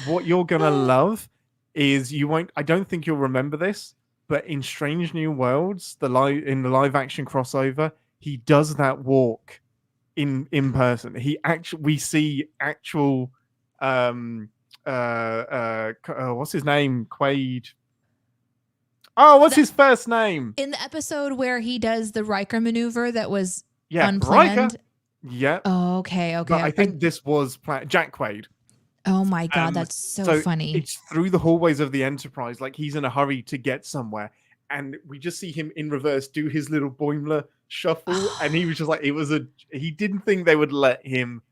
What you're going to love is I don't think you'll remember this, but in Strange New Worlds, in the live action crossover, he does that walk in person. We see actual what's his name? Quaid. Oh, what's his first name? In the episode where he does the Riker maneuver that was Riker. unplanned. Yeah. Oh, okay. But I think this was Jack Quaid. Oh my God, that's so funny. It's through the hallways of the Enterprise, like he's in a hurry to get somewhere, and we just see him in reverse do his little Boimler shuffle, and he was just like, he didn't think they would let him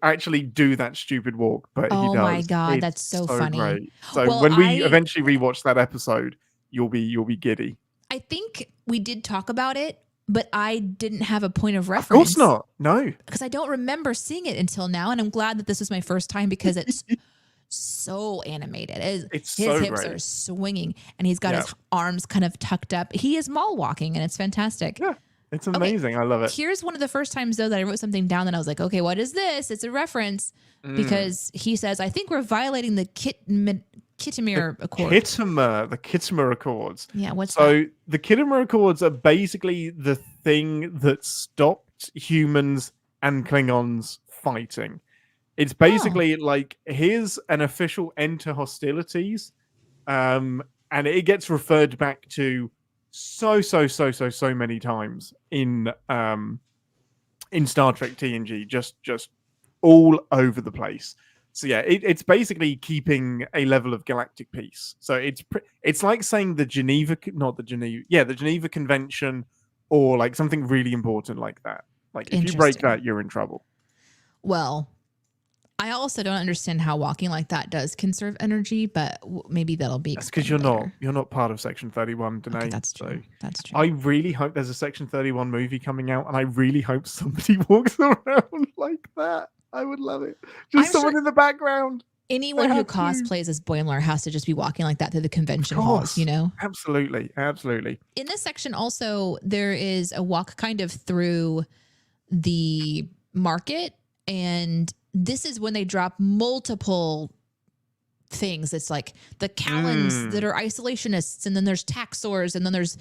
actually do that stupid walk, but he does. Oh my God, that's so funny. Great. So when we eventually rewatch that episode, you'll be giddy. I think we did talk about it, but I didn't have a point of reference. Of course not. No. Because I don't remember seeing it until now. And I'm glad that this was my first time because it's so animated. His hips are swinging and he's got his arms kind of tucked up. He is mall walking and it's fantastic. Yeah, it's amazing. I love it. Here's one of the first times, though, that I wrote something down that I was like, okay, what is this? It's a reference because he says, I think we're violating the Khitomer Accords. The Khitomer Accords. Yeah, what's that? The Khitomer Accords are basically the thing that stopped humans and Klingons fighting. It's basically like, here's an official end to hostilities, and it gets referred back to so many times in Star Trek TNG, just all over the place. So yeah, it's basically keeping a level of galactic peace. So it's like saying the Geneva Convention, or like something really important like that. Like if you break that, you're in trouble. Well, I also don't understand how walking like that does conserve energy, but maybe that'll be. That's because you're not part of Section 31, Danae. Okay, that's true. That's true. I really hope there's a Section 31 movie coming out, and I really hope somebody walks around like that. I would love it. Just someone in the background. Anyone who cosplays as Boimler has to just be walking like that through the convention halls, you know? Absolutely. In this section also, there is a walk kind of through the market, and this is when they drop multiple things. It's like the Callans that are isolationists, and then there's Taxors, and then there's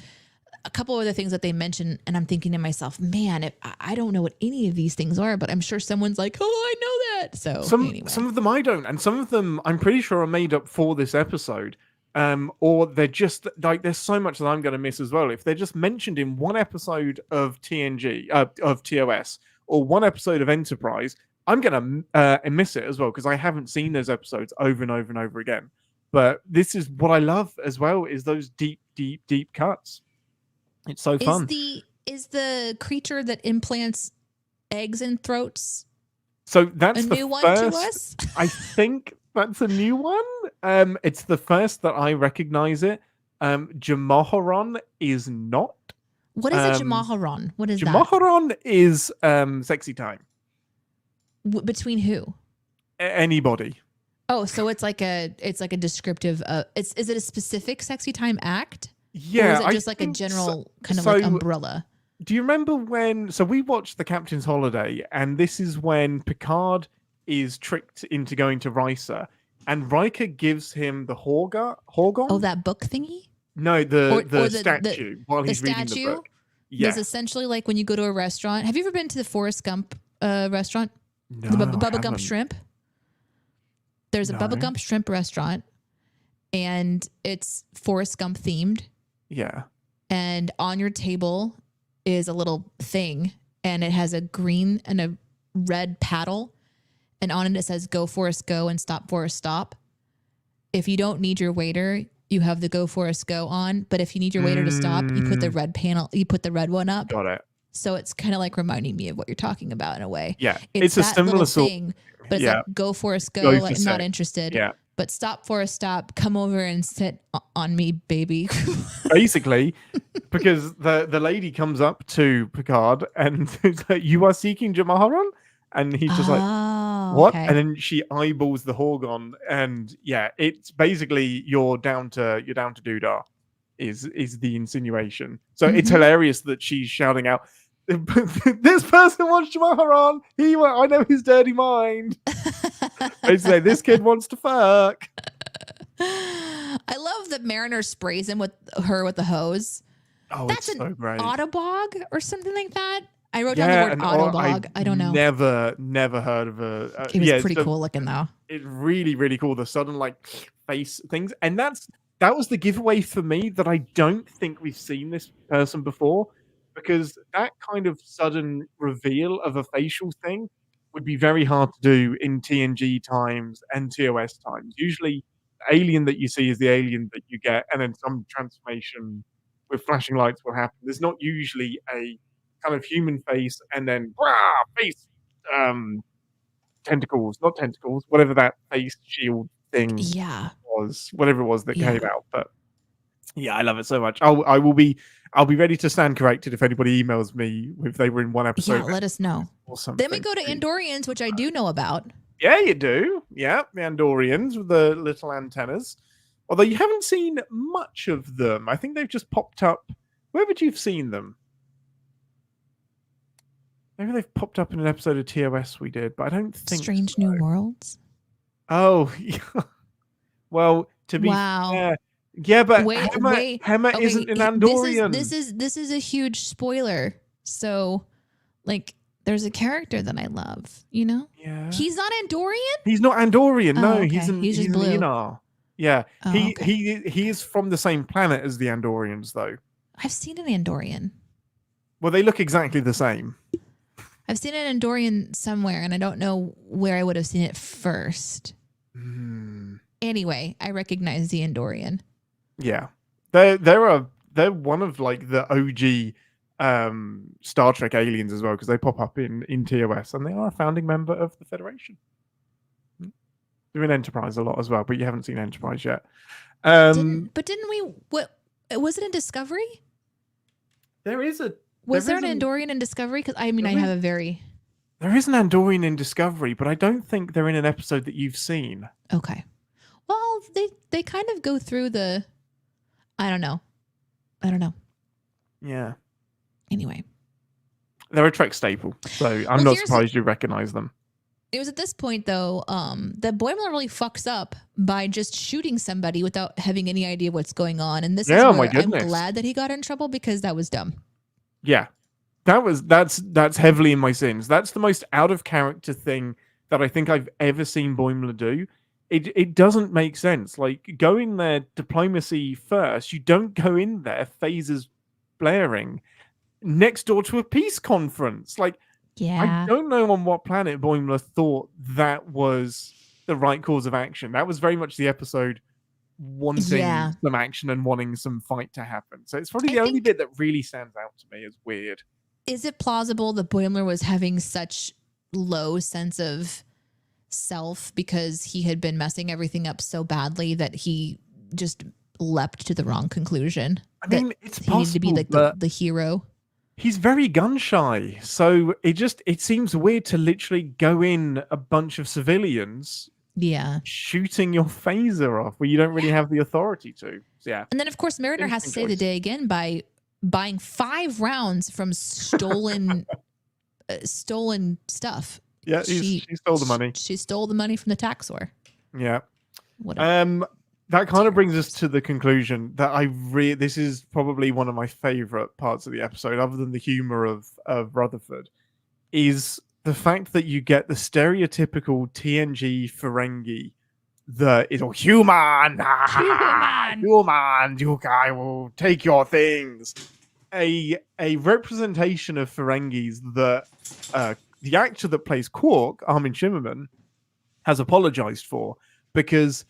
a couple other things that they mention. And I'm thinking to myself, man, I don't know what any of these things are, but I'm sure someone's like, oh, I know that. So some of them I don't, and some of them I'm pretty sure are made up for this episode. Or they're just like, there's so much that I'm going to miss as well. If they're just mentioned in one episode of TNG, of TOS, or one episode of Enterprise, I'm going to miss it as well, because I haven't seen those episodes over and over and over again. But this is what I love as well, is those deep cuts. It's so fun. Is the creature that implants eggs in throats so that's a the new first, one to us? I think that's a new one. It's the first that I recognize it. Jamaharon is not. What is a Jamaharon? What is Jamaharon is sexy time. Between who? Anybody. Oh, so it's like a descriptive. Is it a specific sexy time act? Yeah, or is it just like a general kind of like umbrella? Do you remember when? So we watched The Captain's Holiday, and this is when Picard is tricked into going to Risa, and Riker gives him the Horgon. Oh, that book thingy? No, the statue while he's reading the book. Yeah, it's essentially like when you go to a restaurant. Have you ever been to the Forrest Gump restaurant? No, the Bubba Gump Shrimp. There's a Bubba Gump Shrimp restaurant, and it's Forrest Gump themed. Yeah. And on your table is a little thing, and it has a green and a red paddle, and on it says "Go Forrest Go" and "Stop Forrest Stop." If you don't need your waiter, you have the "Go Forrest Go" on, but if you need your waiter to stop, you put the red panel. You put the red one up. Got it. So it's kind of like reminding me of what you're talking about in a way. Yeah, it's a similar thing, but it's like "Go Forrest Go," like I'm not interested. Yeah. But "Stop Forrest Stop," come over and sit on me, baby. Basically, because the lady comes up to Picard and is like, "You are seeking Jamaharon?" And he's just like, "What?" Okay. And then she eyeballs the Horgon, and yeah, it's basically you're down to doodah, is the insinuation. So it's hilarious that she's shouting out, "This person wants Jamaharon. I know his dirty mind." Basically, this kid wants to fuck. I love that Mariner sprays him with the hose. Oh, that's it's so great. Autobog or something like that. I wrote down the Yeah, word and Autobog. I've I don't know. never heard of a. It was Yeah, pretty cool looking though. it's really really cool. The sudden like face things, and that was the giveaway for me that I don't think we've seen this person before, because that kind of sudden reveal of a facial thing would be very hard to do in TNG times and TOS times. Usually, the alien that you see is the alien that you get, and then some transformation with flashing lights will happen. There's not usually a kind of human face and then face um tentacles, not tentacles, whatever that face shield thing Yeah. was, whatever it was that came Yeah. out. But yeah, I love it so much. I'll be ready to stand corrected if anybody emails me if they were in one episode. Yeah, let us know. Or something. Then we go to Andorians, which I do know about. Yeah, you do. Yeah, the Andorians with the little antennas. Although you haven't seen much of them. I think they've just popped up. Where would you have seen them? Maybe they've popped up in an episode of TOS we did, but I don't think Strange so. New Worlds. Oh, yeah. Well, to be fair, yeah, but Hema isn't an Andorian. This is a huge spoiler. So, like, there's a character that I love. You know? Yeah. He's not Andorian. He's not Andorian. No, okay. he's just an blue. Enar. Yeah, Oh, he is from the same planet as the Andorians, though. I've seen an Andorian. Well, they look exactly the same. I've seen an Andorian somewhere, and I don't know where I would have seen it first. Anyway, I recognize the Andorian. Yeah, they're one of like the OG Star Trek aliens as well, because they pop up in TOS, and they are a founding member of the Federation. They're in Enterprise a lot as well, but you haven't seen Enterprise yet. Didn't we? What was it in Discovery? There is a. Was there an Andorian in Discovery? Because I mean, I have a very. There is an Andorian in Discovery, but I don't think they're in an episode that you've seen. Okay. Well, they kind of go through the. I don't know. Yeah. Anyway. They're a Trek staple, so I'm not surprised you recognize them. It was at this point, though, that Boimler really fucks up by just shooting somebody without having any idea what's going on. And this is where I'm glad that he got in trouble, because that was dumb. Yeah. That's heavily in my sins. That's the most out of character thing that I think I've ever seen Boimler do. It doesn't make sense. Like, go in there diplomacy first. You don't go in there phasers blaring next door to a peace conference. Like, yeah. I don't know on what planet Boimler thought that was the right course of action. That was very much the episode wanting some action and wanting some fight to happen. So it's probably the only bit that really stands out to me as weird. Is it plausible that Boimler was having such low sense of self because he had been messing everything up so badly that he just leapt to the wrong conclusion? I mean, it's possible. He needed to be like the hero. He's very gun shy, so it seems weird to literally go in a bunch of civilians, shooting your phaser off where you don't really have the authority to. So, yeah, and then of course Mariner has to save the day again by buying 5 rounds from stolen stolen stuff. Yeah, she stole the money. She stole the money from the taxor. Yeah. That kind of brings us to the conclusion that this is probably one of my favorite parts of the episode, other than the humor of Rutherford, is the fact that you get the stereotypical TNG Ferengi that is all human, you guy will take your things. A representation of Ferengis that the actor that plays Quark, Armin Shimmerman, has apologized for, because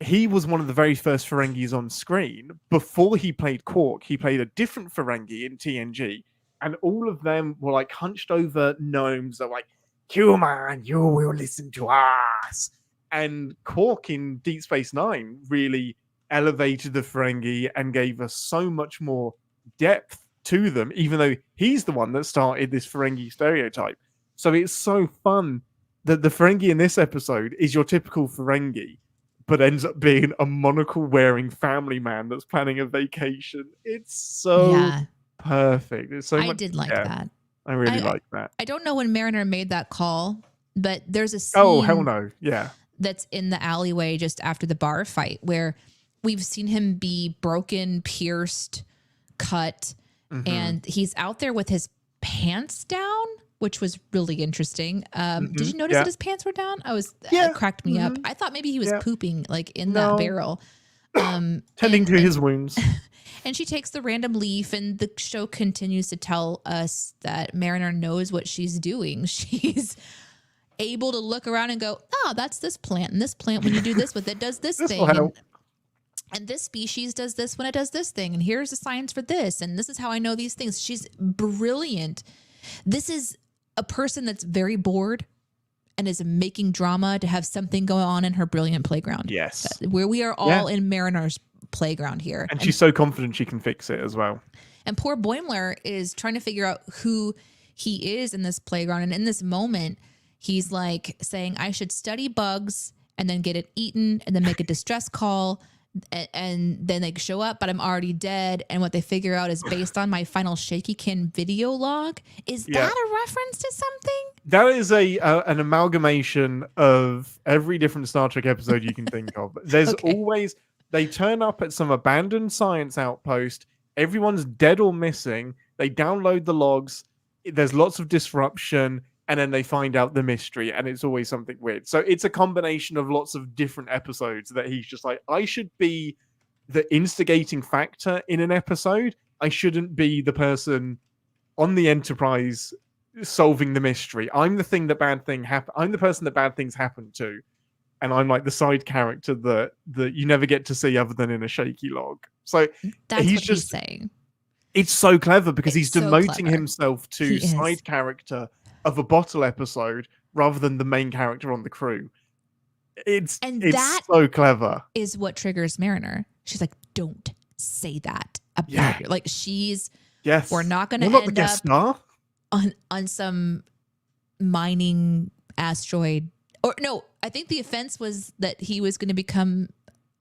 he was one of the very first Ferengis on screen. Before he played Quark, he played a different Ferengi in TNG, and all of them were like hunched over gnomes that were like, human, you will listen to us. And Quark in Deep Space Nine really elevated the Ferengi and gave us so much more depth to them, even though he's the one that started this Ferengi stereotype. So it's so fun that the Ferengi in this episode is your typical Ferengi, but ends up being a monocle-wearing family man that's planning a vacation. It's so perfect. It's so much. I did like that. I really like that. I don't know when Mariner made that call, but there's a scene. Oh, hell no. Yeah. That's in the alleyway just after the bar fight where we've seen him be broken, pierced, cut, and he's out there with his pants down, which was really interesting. Did you notice Yeah. that his pants were down? Yeah. It cracked me up. I thought maybe he was Yeah. pooping like in that No. barrel. Tending to his wounds. And she takes the random leaf, and the show continues to tell us that Mariner knows what she's doing. She's able to look around and go, oh, that's this plant. And this plant, when you do this with it, does this This thing. will help. And this species does this when it does this thing. And here's the science for this. And this is how I know these things. She's brilliant. This is a person that's very bored and is making drama to have something going on in her brilliant playground. Yes. Where we are all in Mariner's playground here. And she's so confident she can fix it as well. And poor Boimler is trying to figure out who he is in this playground. And in this moment, he's like saying, I should study bugs and then get it eaten and then make a distress call. And then they show up, but I'm already dead. And what they figure out is based on my final Shakykin video log. Is that a reference to something? That is an amalgamation of every different Star Trek episode you can think of. There's always, they turn up at some abandoned science outpost. Everyone's dead or missing. They download the logs. There's lots of disruption. And then they find out the mystery, and it's always something weird. So it's a combination of lots of different episodes that he's just like, I should be the instigating factor in an episode. I shouldn't be the person on the Enterprise solving the mystery. I'm the thing that I'm the person that bad things happen to, and I'm like the side character that you never get to see other than in a shaky log. So that's he's what he's saying. It's so clever because he's so demoting clever. himself to side character of a bottle episode rather than the main character on the crew. It's so clever. Is what triggers Mariner. She's like, don't say that about her. Like she's we're not going to end up star on some mining asteroid. Or no, I think the offense was that he was going to become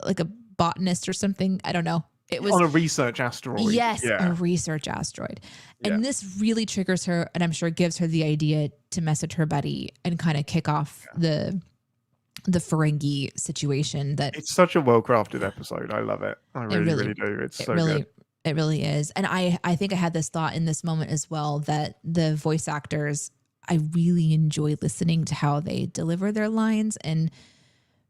like a botanist or something. I don't know. It was on a research asteroid. Yes, a research asteroid. And this really triggers her, and I'm sure gives her the idea to message her buddy and kind of kick off the Ferengi situation. That it's such a well-crafted episode. I love it. I really do. It's so good. It really is. And I think I had this thought in this moment as well, that the voice actors, I really enjoy listening to how they deliver their lines, and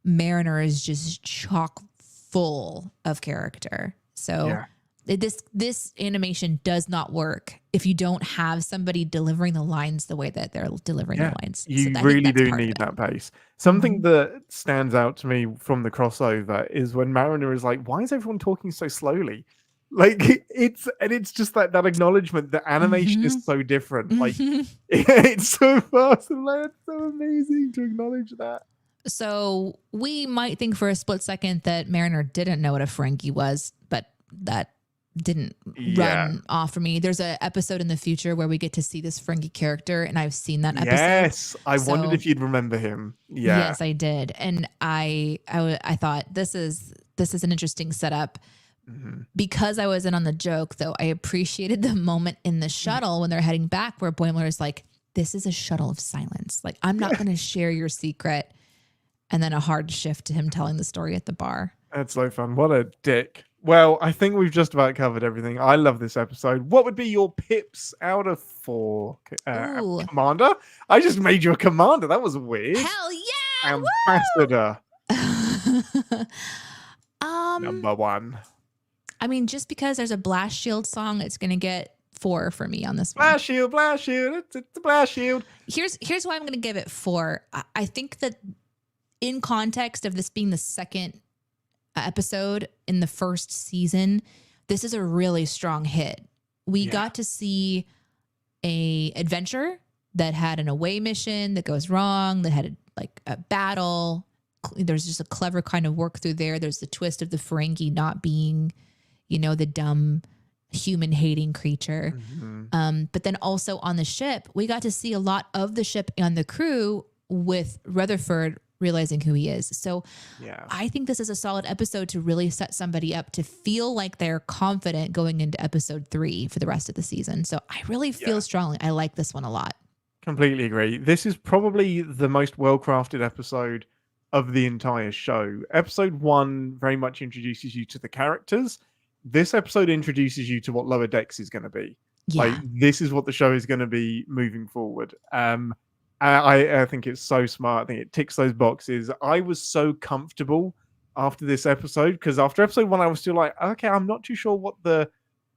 Mariner is just chock full of character. So this animation does not work if you don't have somebody delivering the lines the way that they're delivering the lines. You really do need that pace. Something that stands out to me from the crossover is when Mariner is like, why is everyone talking so slowly? Like it's just that acknowledgement that animation is so different. Like it's so fast and like, it's so amazing to acknowledge that. So we might think for a split second that Mariner didn't know what a Ferengi was, but that didn't run off for me. There's an episode in the future where we get to see this Ferengi character, and I've seen that episode. Yes, I wondered if you'd remember him. Yeah. Yes, I did, and I thought this is an interesting setup. Because I was in on the joke, though, I appreciated the moment in the shuttle when they're heading back where Boimler is like, "This is a shuttle of silence. Like I'm not going to share your secret." And then a hard shift to him telling the story at the bar. That's so fun. What a dick. Well, I think we've just about covered everything. I love this episode. What would be your pips out of 4? Commander? I just made you a commander. That was weird. Hell yeah! Ambassador. Number 1. I mean, just because there's a Blast Shield song, it's going to get 4 for me on this one. Blast Shield, Blast Shield. It's a Blast Shield. Here's why I'm going to give it 4. I think that in context of this being the second episode in the first season, this is a really strong hit. We got to see a adventure that had an away mission that goes wrong, that had a battle. There's just a clever kind of work through there. There's the twist of the Ferengi not being, the dumb human hating creature. But then also on the ship, we got to see a lot of the ship and the crew with Rutherford realizing who he is. So I think this is a solid episode to really set somebody up to feel like they're confident going into episode 3 for the rest of the season. So I really feel strongly. I like this one a lot. Completely agree. This is probably the most well-crafted episode of the entire show. Episode 1 very much introduces you to the characters. This episode introduces you to what Lower Decks is going to be. Like Yeah. this is what the show is going to be moving forward. I think it's so smart. I think it ticks those boxes. I was so comfortable after this episode because after episode 1, I was still like, okay, I'm not too sure what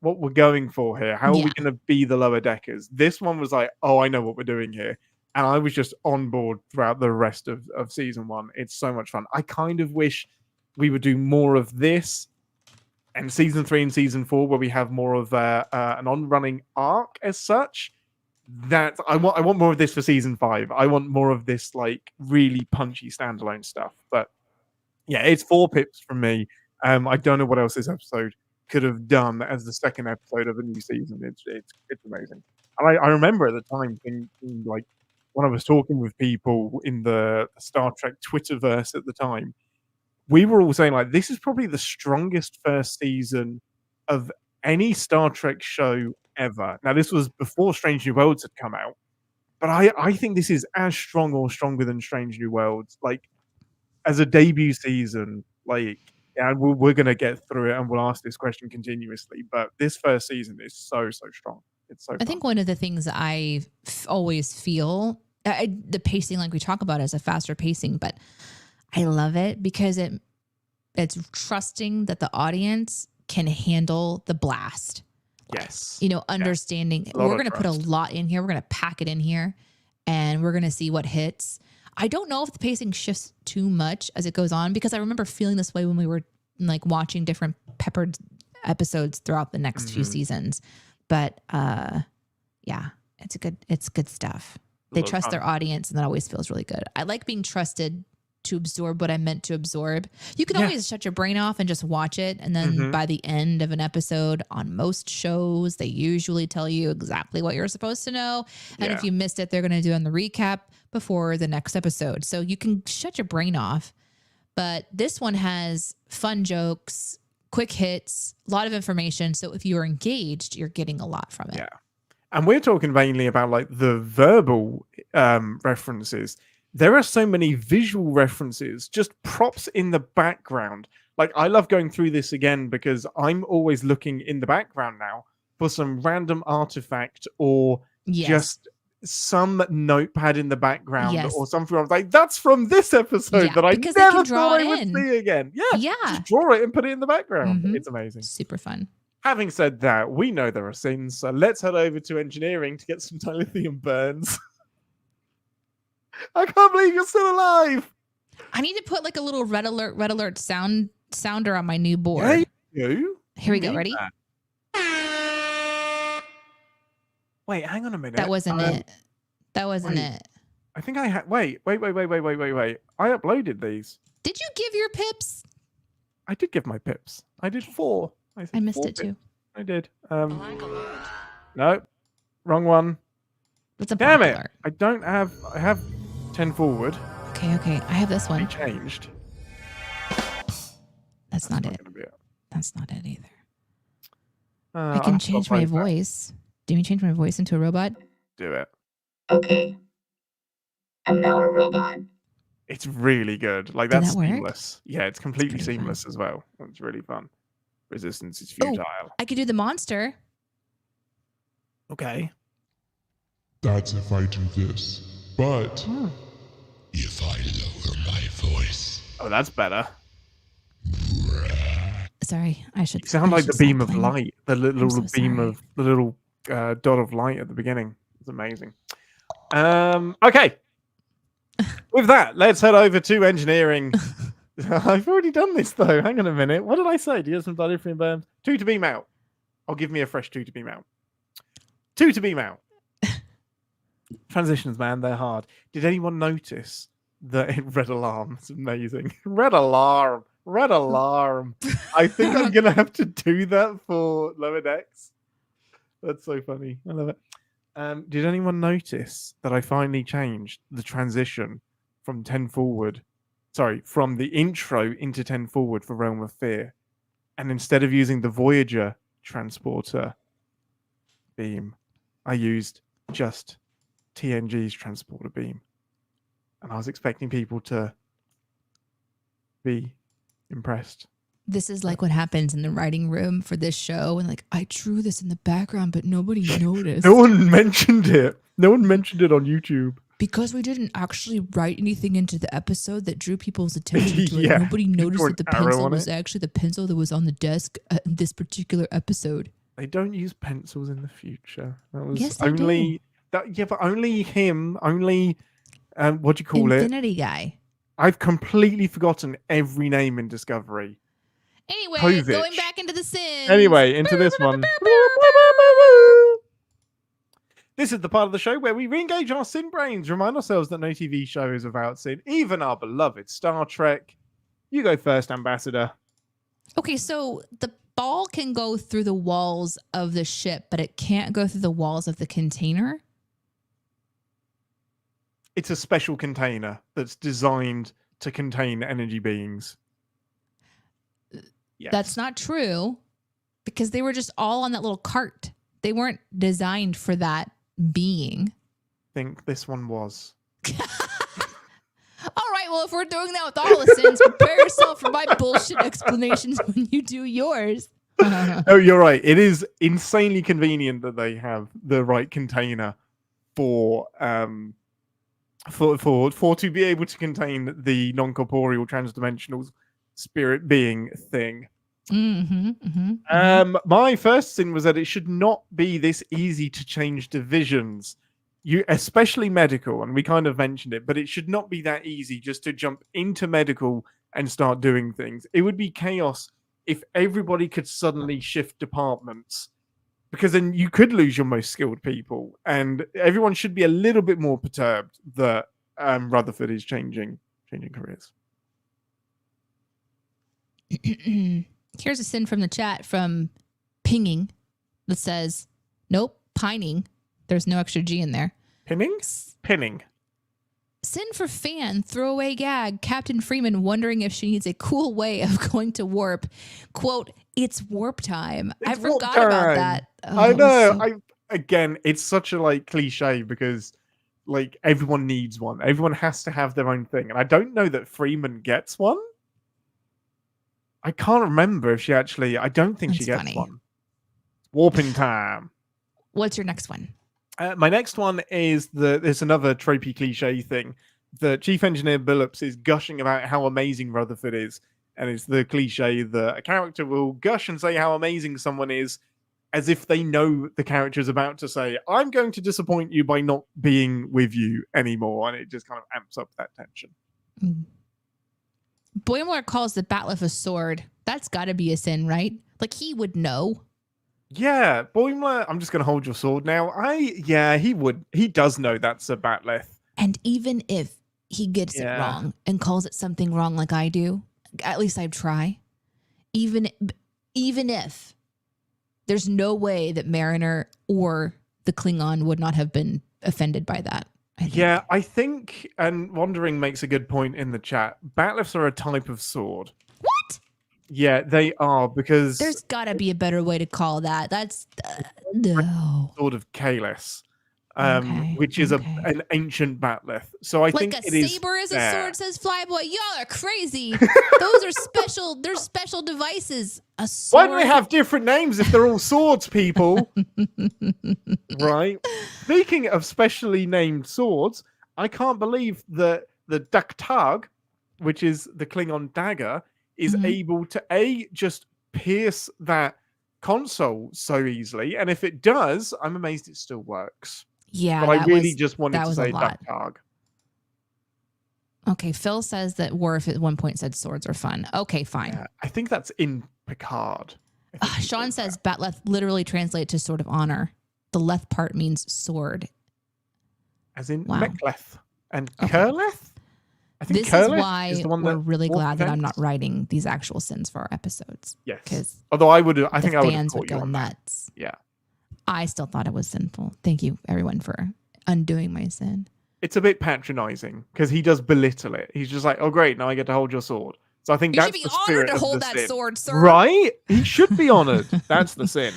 we're going for here. How are we Yeah. going to be the lower deckers? This one was like, oh, I know what we're doing here. And I was just on board throughout the rest of season 1. It's so much fun. I kind of wish we would do more of this and season 3 and season 4 where we have more of an on-running arc as such. That I want more of this for season 5. I want more of this like really punchy standalone stuff. But yeah, it's 4 pips from me. I don't know what else this episode could have done as the second episode of a new season. It's amazing. And I remember at the time thinking like when I was talking with people in the Star Trek Twitterverse at the time, we were all saying like this is probably the strongest first season of any Star Trek show ever. Now this was before Strange New Worlds had come out, but I think this is as strong or stronger than Strange New Worlds. Like as a debut season, like yeah, we're gonna get through it and we'll ask this question continuously. But this first season is so strong. It's so I fun. think one of the things I always feel the pacing, like we talk about, is a faster pacing, but I love it because it's trusting that the audience can handle the blast. Yes. You know, understanding we're going to put a lot in here. We're going to pack it in here and we're going to see what hits. I don't know if the pacing shifts too much as it goes on because I remember feeling this way when we were like watching different peppered episodes throughout the next few seasons. But yeah, it's good stuff. They trust their audience and that always feels really good. I like being trusted to absorb what I'm meant to absorb. You can always shut your brain off and just watch it. And then by the end of an episode on most shows, they usually tell you exactly what you're supposed to know. And if you missed it, they're going to do on the recap before the next episode. So you can shut your brain off. But this one has fun jokes, quick hits, a lot of information. So if you're engaged, you're getting a lot from it. Yeah. And we're talking mainly about like the verbal references. There are so many visual references, just props in the background. Like I love going through this again because I'm always looking in the background now for some random artifact or just some notepad in the background or something. I was like, that's from this episode that I never thought I would see again. Yeah. Just draw it and put it in the background. It's amazing. Super fun. Having said that, we know there are sins, so let's head over to engineering to get some dilithium burns. I can't believe you're still alive. I need to put like a little red alert sounder on my new board. Yeah, you do. Here we go. Ready? Wait, hang on a minute. That wasn't it. That wasn't it. I think I had. Wait. I uploaded these. Did you give your pips? I did give my pips. I did 4. I missed it too. I did. No, wrong one. It's a damn black it. alert. I don't have. I have 10 forward. Okay. I have this one. They changed. That's not it. That's not it either. I I can change my voice. Do you change my voice into a robot? Do it. Okay. I'm now a robot. It's really good. Like Did that's that work? seamless. Yeah, it's completely seamless as well. It's really fun. Resistance is futile. I could do the monster. Okay. That's if I do this. But if I lower my voice. Oh, that's better. Sorry, I should. You sound like the beam of playing. light. The little so beam sorry. of the little dot of light at the beginning. It's amazing. Okay. With that, let's head over to engineering. I've already done this though. Hang on a minute. What did I say? Do you have some dilithium burns? 2 to beam out. I'll give me a fresh 2 to beam out. 2 to beam out. Transitions, man, they're hard. Did anyone notice the red alarm? It's amazing. Red alarm. Red alarm. I think I'm gonna have to do that for lower decks. That's so funny. I love it. Did anyone notice that I finally changed the transition from 10 forward? Sorry, from the intro into 10 forward for Realm of Fear. And instead of using the Voyager transporter beam, I used just TNG's transporter beam. And I was expecting people to be impressed. This is like what happens in the writing room for this show. And like, I drew this in the background, but nobody noticed. No one mentioned it. No one mentioned it on YouTube. Because we didn't actually write anything into the episode that drew people's attention to it. Yeah, Nobody you noticed drew that the an arrow pencil on was it. actually the pencil that was on the desk in this particular episode. They don't use pencils in the future. That was Yes, they only that. Yeah, but only him. Only what do you call it? Infinity Guy. I've completely forgotten every name in Discovery. Anyway, Povich. going back into the Sims. Anyway, into this one. This is the part of the show where we re-engage our sin brains, remind ourselves that no TV show is without sin, even our beloved Star Trek. You go first, Ambassador. Okay, so the ball can go through the walls of the ship, but it can't go through the walls of the container. It's a special container that's designed to contain energy beings. Yes. That's not true because they were just all on that little cart. They weren't designed for that being. I think this one was. All right, well, if we're doing that with all the sins, prepare yourself for my bullshit explanations when you do yours. Oh, you're right. It is insanely convenient that they have the right container for to be able to contain the non-corporeal transdimensional spirit being thing. My first sin was that it should not be this easy to change divisions. You, especially medical, and we kind of mentioned it, but it should not be that easy just to jump into medical and start doing things. It would be chaos if everybody could suddenly shift departments, because then you could lose your most skilled people, and everyone should be a little bit more perturbed that Rutherford is changing careers. Here's a sin from the chat from Pinging that says, nope, pining. There's no extra G in there. Pinning. Sin for fan, throwaway gag, Captain Freeman wondering if she needs a cool way of going to warp. Quote, it's warp time. I forgot about that. Oh, I know. so- Again, it's such a like cliche because like everyone needs one. Everyone has to have their own thing. And I don't know that Freeman gets one. I can't remember if she actually, I don't think she That's gets funny. one. Warping time. What's your next one? My next one is there's another tropey cliche thing. The Chief Engineer Billups is gushing about how amazing Rutherford is. And it's the cliche that a character will gush and say how amazing someone is as if they know the character is about to say, I'm going to disappoint you by not being with you anymore. And it just kind of amps up that tension. Boimler calls the Bat'leth a sword. That's got to be a sin, right? Like he would know. Yeah, Boimler, I'm just going to hold your sword now. He would. He does know that's a Bat'leth. And even if he gets it wrong and calls it something wrong like I do, at least I'd try. Even if there's no way that Mariner or the Klingon would not have been offended by that. I think, and Wandering makes a good point in the chat, Bat'leths are a type of sword. What? Yeah, they are, because There's got to be a better way to call that. That's no. Sword of Kalis, Okay, which is okay. an ancient Bat'leth. So I Like think a it is saber is a fair. sword, says Flyboy. Y'all are crazy. Those are special. They're special devices. A sword. Why do they have different names if they're all swords, people? Right? Speaking of specially named swords, I can't believe that the Daktag, which is the Klingon dagger, is able to just pierce that console so easily. And if it does, I'm amazed it still works. Yeah, But I that really was- just wanted that to was a say lot. Daktag. Okay, Phil says that Worf at one point said swords are fun. Okay, fine. Yeah, I think that's in Picard. I think he Sean says says Bat'leth literally translates to sword of honor. The left part means sword. as in Wow. Mechleth and Okay. Kurleth. I think This is Kurleth why is the one we're that really Worf glad that I'm not invents. writing these actual sins for our episodes. Yes. Because Although I would, I the think I would have fans caught would you go on that. nuts. Yeah. I still thought it was sinful. Thank you, everyone, for undoing my sin. It's a bit patronizing because he does belittle it. He's just like, "Oh, great, now I get to hold your sword." So I think You should that's be the honored spirit to of hold the that sin. sword, sir. Right? He should be honored. That's the sin.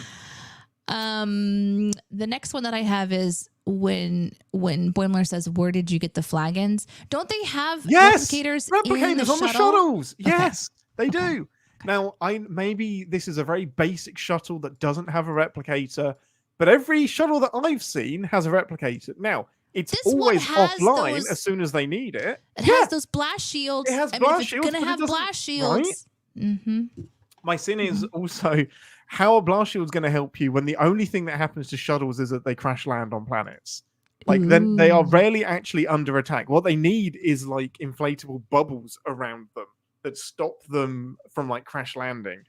The next one that I have is when Boimler says, "Where did you get the flagons?" Don't they have Yes, replicators in the replicators on the shuttle? shuttles. Yes, they do. Now, maybe this is a very basic shuttle that doesn't have a replicator, but every shuttle that I've seen has a replicator. Now, it's This one always has offline those- as soon as they need it. It has those blast shields. It has I mean, blast if it's shields, gonna but it have doesn't- blast right? shields, mm-hmm. My sin is also how a blast shield is going to help you when the only thing that happens to shuttles is that they crash land on planets. Like then they are Ooh. rarely actually under attack. What they need is like inflatable bubbles around them that stop them from like crash landing.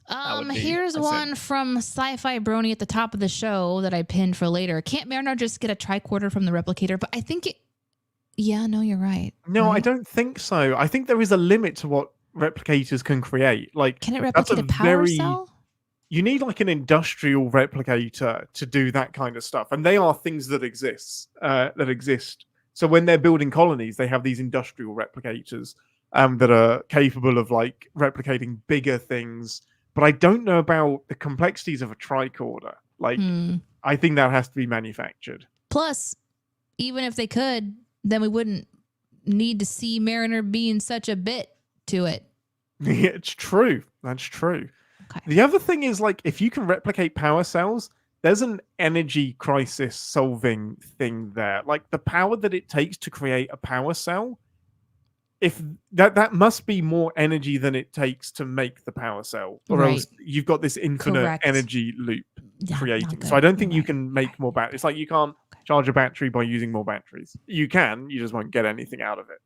would be Here's a sin. one from Sci-Fi Brony at the top of the show that I pinned for later. Can't Mariner just get a tricorder from the replicator? But I think it. Yeah, no, you're right. No, I right? don't think so. I think there is a limit to what replicators can create. Like, Can it that's replicate a power cell? You need like an industrial replicator to do that kind of stuff, and they are things that exist. So when they're building colonies, they have these industrial replicators that are capable of like replicating bigger things. But I don't know about the complexities of a tricorder. Like, I think that has to be manufactured. Plus, even if they could, then we wouldn't need to see Mariner being such a bit to it. It's true. That's true. Okay. The other thing is, like, if you can replicate power cells, there's an energy crisis solving thing there. Like, the power that it takes to create a power cell, if that must be more energy than it takes to make the power cell, or Right. else you've got this infinite Correct. energy loop Yeah, creating. not So I don't good. think You're you right. can make more batteries. It's like you can't Okay. charge a battery by using more batteries. You can, you just won't get anything out of it.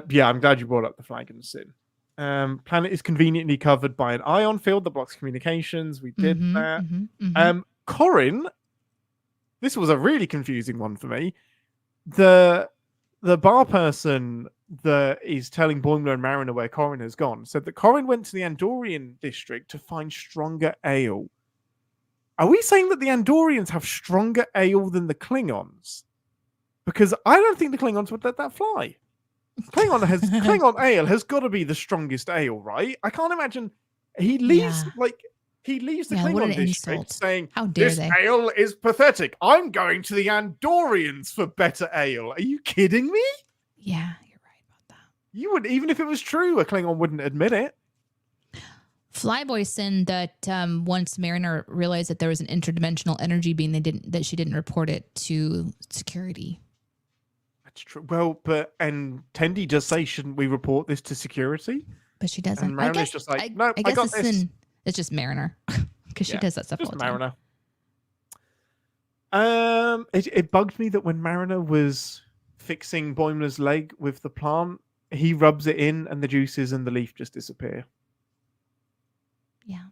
Yeah, I'm glad you brought up the flag and sin. Planet is conveniently covered by an ion field that blocks communications. We did that. Corin, this was a really confusing one for me. The bar person that is telling Boimler and Mariner where Corin has gone said that Corin went to the Andorian district to find stronger ale. Are we saying that the Andorians have stronger ale than the Klingons? Because I don't think the Klingons would let that fly. Klingon ale has got to be the strongest ale, right? I can't imagine he leaves he leaves the Yeah, what Klingon an district insult. saying, How dare "This they?" ale is pathetic. I'm going to the Andorians for better ale." Are you kidding me? Yeah, you're right about that. You would, even if it was true, a Klingon wouldn't admit it. Flyboy said that once Mariner realized that there was an interdimensional energy being, that she didn't report it to security. That's true. Well, and Tendi does say, shouldn't we report this to security? But she doesn't. And Mariner's just like, no, I I guess got this. It's just Mariner because she does that stuff all Just the time. Mariner. It bugged me that when Mariner was fixing Boimler's leg with the plant, he rubs it in and the juices and the leaf just disappear. Yeah.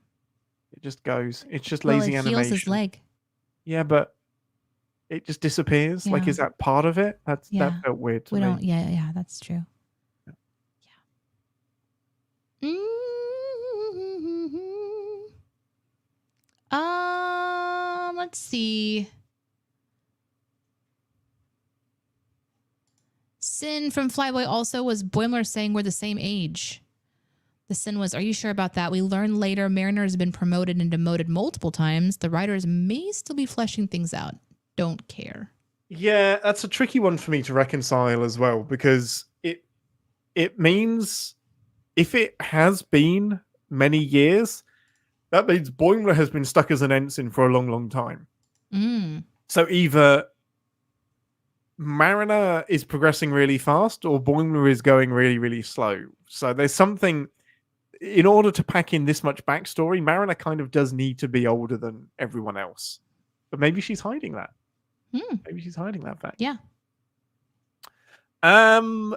It just goes. It's just lazy it animation. heals his leg. Yeah, but it just disappears. Like, Yeah. is that part of it? That felt weird to me. Yeah, that's true. Yeah. Let's see. Sin from Flyboy also was Boimler saying we're the same age. The sin was, are you sure about that? We learned later Mariner has been promoted and demoted multiple times. The writers may still be fleshing things out. Don't care. Yeah, that's a tricky one for me to reconcile as well, because it means if it has been many years, that means Boimler has been stuck as an ensign for a long, long time. So either Mariner is progressing really fast or Boimler is going really, really slow. So there's something, in order to pack in this much backstory, Mariner kind of does need to be older than everyone else. But maybe she's hiding that. Maybe she's hiding that fact. Yeah. I'm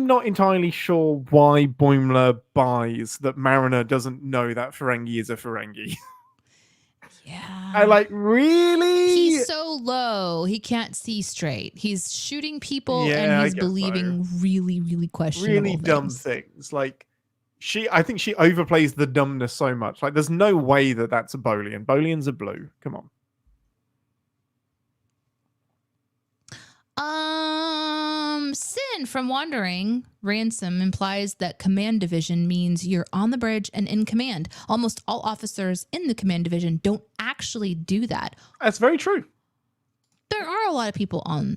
not entirely sure why Boimler buys that Mariner doesn't know that Ferengi is a Ferengi. Yeah. I like, really? He's so low. He can't see straight. He's shooting people Yeah, and I he's guess believing really, really questionable really dumb things. things. Like, I think she overplays the dumbness so much. Like, there's no way that that's a Bolian. Bolians are blue. Come on. Sin from Wandering Ransom implies that command division means you're on the bridge and in command. Almost all officers in the command division don't actually do that. That's very true. There are a lot of people on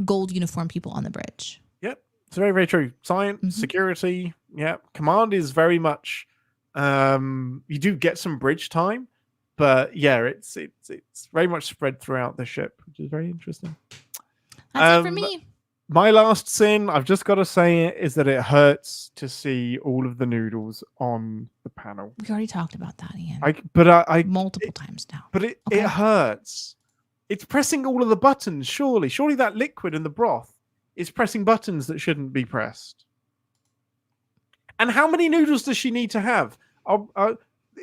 gold uniform people on the bridge. Yep. It's very, very true. Science, Mhm. security, yeah. Command is very much. You do get some bridge time, but yeah, it's very much spread throughout the ship, which is very interesting. That's it for me. My last sin, I've just got to say it, is that it hurts to see all of the noodles on the panel. We already talked about that, Ian. Multiple times now. But it Okay. hurts. It's pressing all of the buttons, surely. Surely that liquid in the broth is pressing buttons that shouldn't be pressed. And how many noodles does she need to have?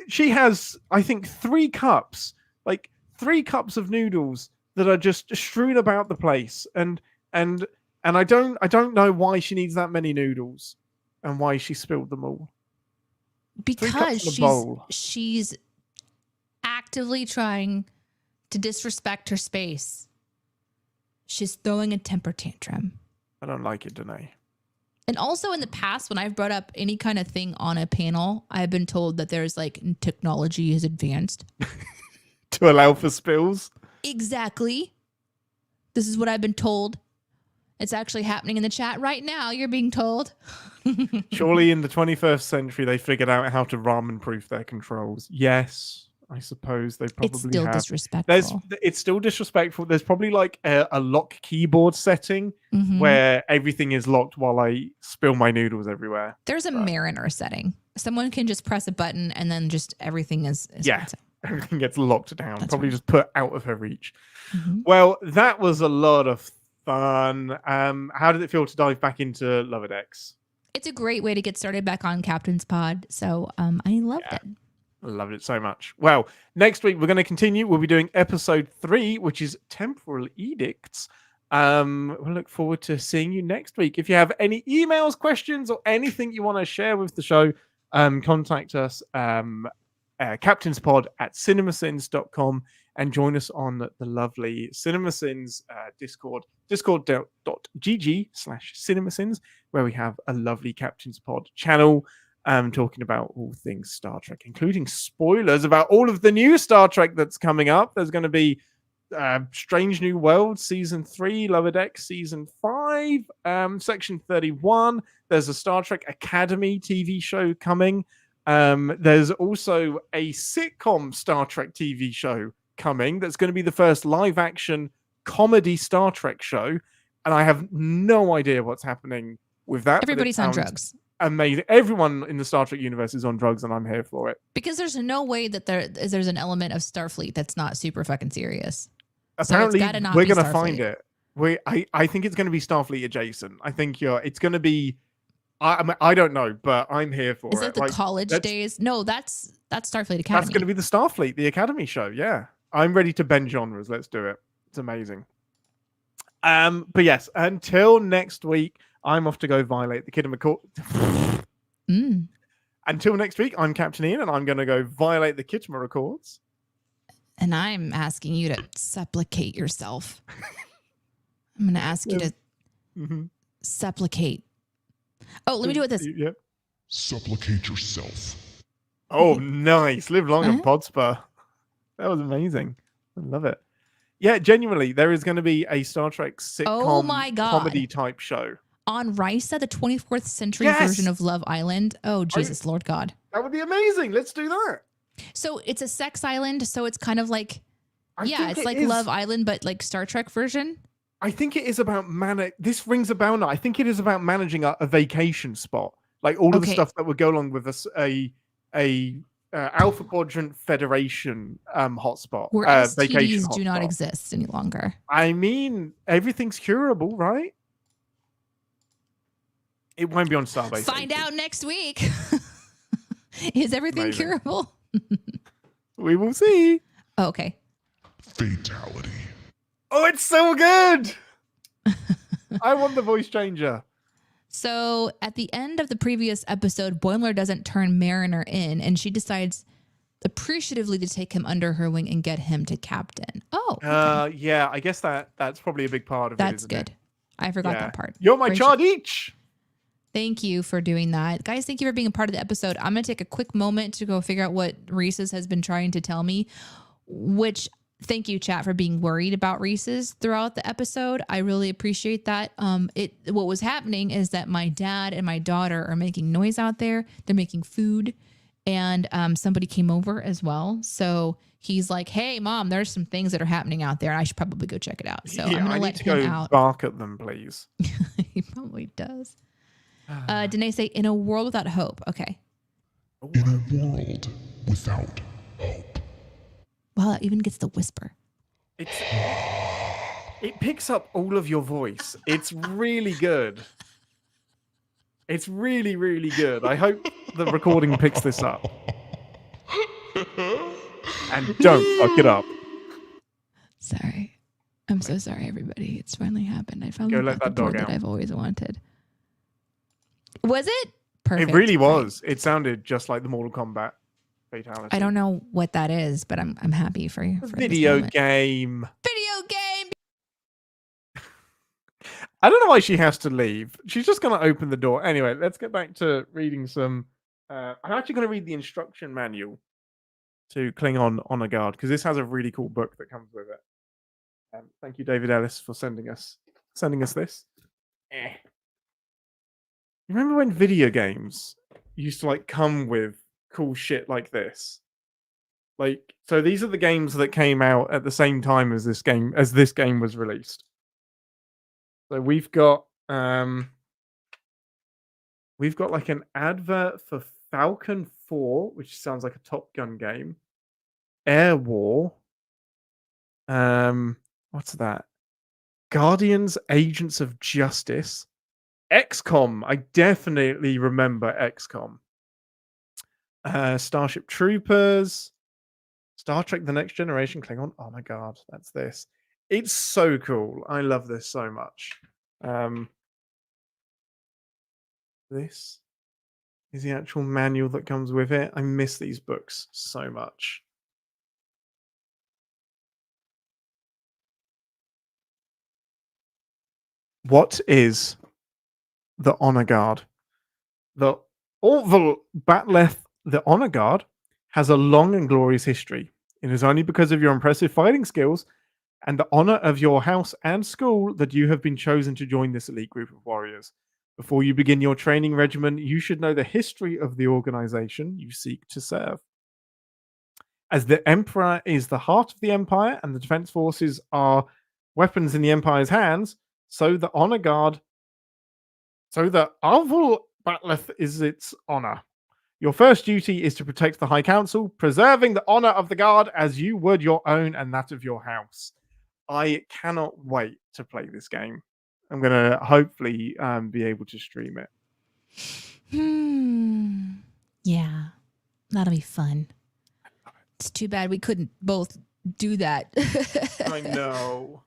She has, I think, 3 cups. Like 3 cups of noodles that are just strewn about the place. And I don't know why she needs that many noodles and why she spilled them all. 3 cups Because in a bowl. she's actively trying to disrespect her space. She's throwing a temper tantrum. I don't like it, Danae. And also in the past, when I've brought up any kind of thing on a panel, I've been told that there's like technology is advanced. To allow for spills? Exactly. This is what I've been told. It's actually happening in the chat right now. You're being told. Surely in the 21st century, they figured out how to ramen-proof their controls. Yes, I suppose they probably It's still have. disrespectful. It's still disrespectful. There's probably like a lock keyboard setting Mhm. where everything is locked while I spill my noodles everywhere. There's a Mariner setting. Someone can just press a button and then just everything is Yeah. set. Everything gets locked down. That's Probably right. just put out of her reach. Mhm. Well, that was a lot of fun. How did it feel to dive back into Lower Decks? It's a great way to get started back on Captain's Pod. So I loved it. I loved it so much. Well, next week we're going to continue. We'll be doing episode 3, which is Temporal Edicts. We'll look forward to seeing you next week. If you have any emails, questions, or anything you want to share with the show, contact us, captainspod@cinemasins.com, and join us on the lovely CinemaSins Discord, discord.gg/cinemasins, where we have a lovely Captain's Pod channel. Talking about all things Star Trek, including spoilers about all of the new Star Trek that's coming up. There's going to be Strange New World Season 3, Lower Decks Season 5, Section 31. There's a Star Trek Academy TV show coming. There's also a sitcom Star Trek TV show coming that's going to be the first live-action comedy Star Trek show. And I have no idea what's happening with that. Everybody's on drugs. Amazing. Everyone in the Star Trek universe is on drugs, and I'm here for it. Because there's no way that there's an element of Starfleet that's not super fucking serious. Apparently, so it's gotta not we're be going to Starfleet. find it. I think it's going to be Starfleet adjacent. I think it's going to be. I don't know, but I'm here for Is it. it the college days? No, that's Starfleet Academy. That's going to be the Starfleet, the Academy show. Yeah, I'm ready to bend genres. Let's do it. It's amazing. But yes, until next week, I'm off to go violate the Kid McCall. Until next week, I'm Captain Ian, and I'm going to go violate the Kitchener Accords. And I'm asking you to supplicate yourself. I'm going to ask you to supplicate. Oh, let me do it with this. Yeah. Supplicate yourself. Oh, nice. Live long and Uh-huh. Podspur. That was amazing. I love it. Yeah, genuinely, there is going to be a Star Trek sitcom Oh my God. comedy type show. On Risa, the 24th century Yes! version of Love Island. Oh, Jesus, Lord God. That would be amazing. Let's do that. So it's a sex island. So it's kind of like, think it's it like is. Love Island, but like Star Trek version. I think it is about This rings a bell now. I think it is about managing a vacation spot, like all of the Okay. stuff that would go along with a Alpha Quadrant Federation hotspot, Where vacation STDs do not hotspot. exist any longer. I mean, everything's curable, right? It won't be on Starbase. Find 80. out next week. Is everything Amazing. curable? We will see. Oh, okay. Fatality. Oh, it's so good. I want the voice changer. So at the end of the previous episode, Boimler doesn't turn Mariner in, and she decides appreciatively to take him under her wing and get him to captain. Oh, okay. Yeah, I guess that's probably a big part of it. That's isn't good. it? I forgot Yeah. that part. You're my Great Chardich. Thank you for doing that. Guys, thank you for being a part of the episode. I'm going to take a quick moment to go figure out what Reese's has been trying to tell me, which thank you, chat, for being worried about Reese's throughout the episode. I really appreciate that. What was happening is that my dad and my daughter are making noise out there. They're making food, and somebody came over as well. So he's like, "Hey, Mom, there's some things that are happening out there. I should probably go check it out." So I'm gonna let him out. Bark at them, please. He probably does. Danae say, "In a world without hope." Okay. In a world without hope. Wow, that even gets the whisper. It picks up all of your voice. It's really good. It's really, really good. I hope the recording picks this up. And don't fuck it up. Sorry. I'm so sorry, everybody. It's finally happened. I finally Go let got the that dog board that out. I've always wanted. Was it? Perfect. It really Right. was. It sounded just like the Mortal Kombat fatality. I don't know what that is, but I'm happy for you. For Video this game. Video game. I don't know why she has to leave. She's just going to open the door. Anyway, let's get back to reading some. I'm actually going to read the instruction manual to Klingon Honor Guard because this has a really cool book that comes with it. Thank you, David Ellis, for sending us this. You remember when video games used to like come with cool shit like this? Like, so these are the games that came out at the same time as this game was released. So we've got like an advert for Falcon 4, which sounds like a Top Gun game. Air War. What's that? Guardians Agents of Justice. XCOM. I definitely remember XCOM. Starship Troopers. Star Trek The Next Generation. Klingon. Oh my god, that's this. It's so cool. I love this so much. This is the actual manual that comes with it. I miss these books so much. What is the Honor Guard? The Orville Batleth, the Honor Guard, has a long and glorious history. It is only because of your impressive fighting skills and the honor of your house and school that you have been chosen to join this elite group of warriors. Before you begin your training regimen, you should know the history of the organization you seek to serve. As the Emperor is the heart of the Empire and the defense forces are weapons in the Empire's hands, so the Honor Guard, so the Orville Batleth is its honor. Your first duty is to protect the High Council, preserving the honor of the Guard as you would your own and that of your house. I cannot wait to play this game. I'm going to hopefully be able to stream it. Yeah, that'll be fun. It's too bad we couldn't both do that. I know.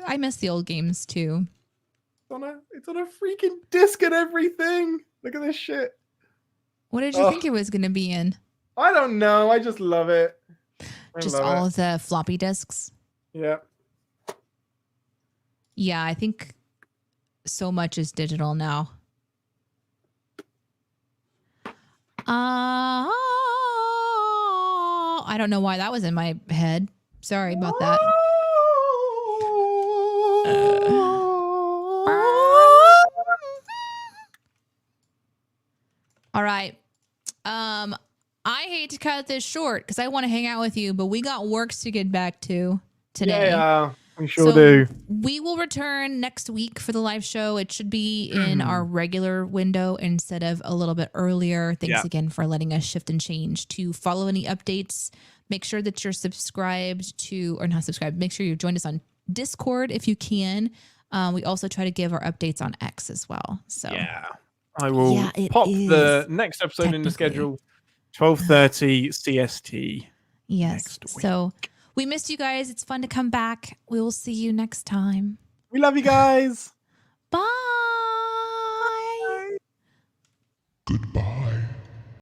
I miss the old games too. It's on a freaking disc and everything. Look at this shit. What did you think it was going to be in? I don't know. I just love it. Just all of the floppy disks? Yeah. Yeah, I think so much is digital now. I don't know why that was in my head. Sorry about that. All right. I hate to cut this short because I want to hang out with you, but we got works to get back to today. Yeah, we sure do. We will return next week for the live show. It should be in our regular window instead of a little bit earlier. Thanks again for letting us shift and change. To follow any updates, make sure that you're subscribed to, or not subscribed, make sure you've joined us on Discord if you can. We also try to give our updates on X as well. So yeah, I will pop the next episode in the schedule, 12:30 CST. Yes. So we missed you guys. It's fun to come back. We will see you next time. We love you guys. Bye. Goodbye.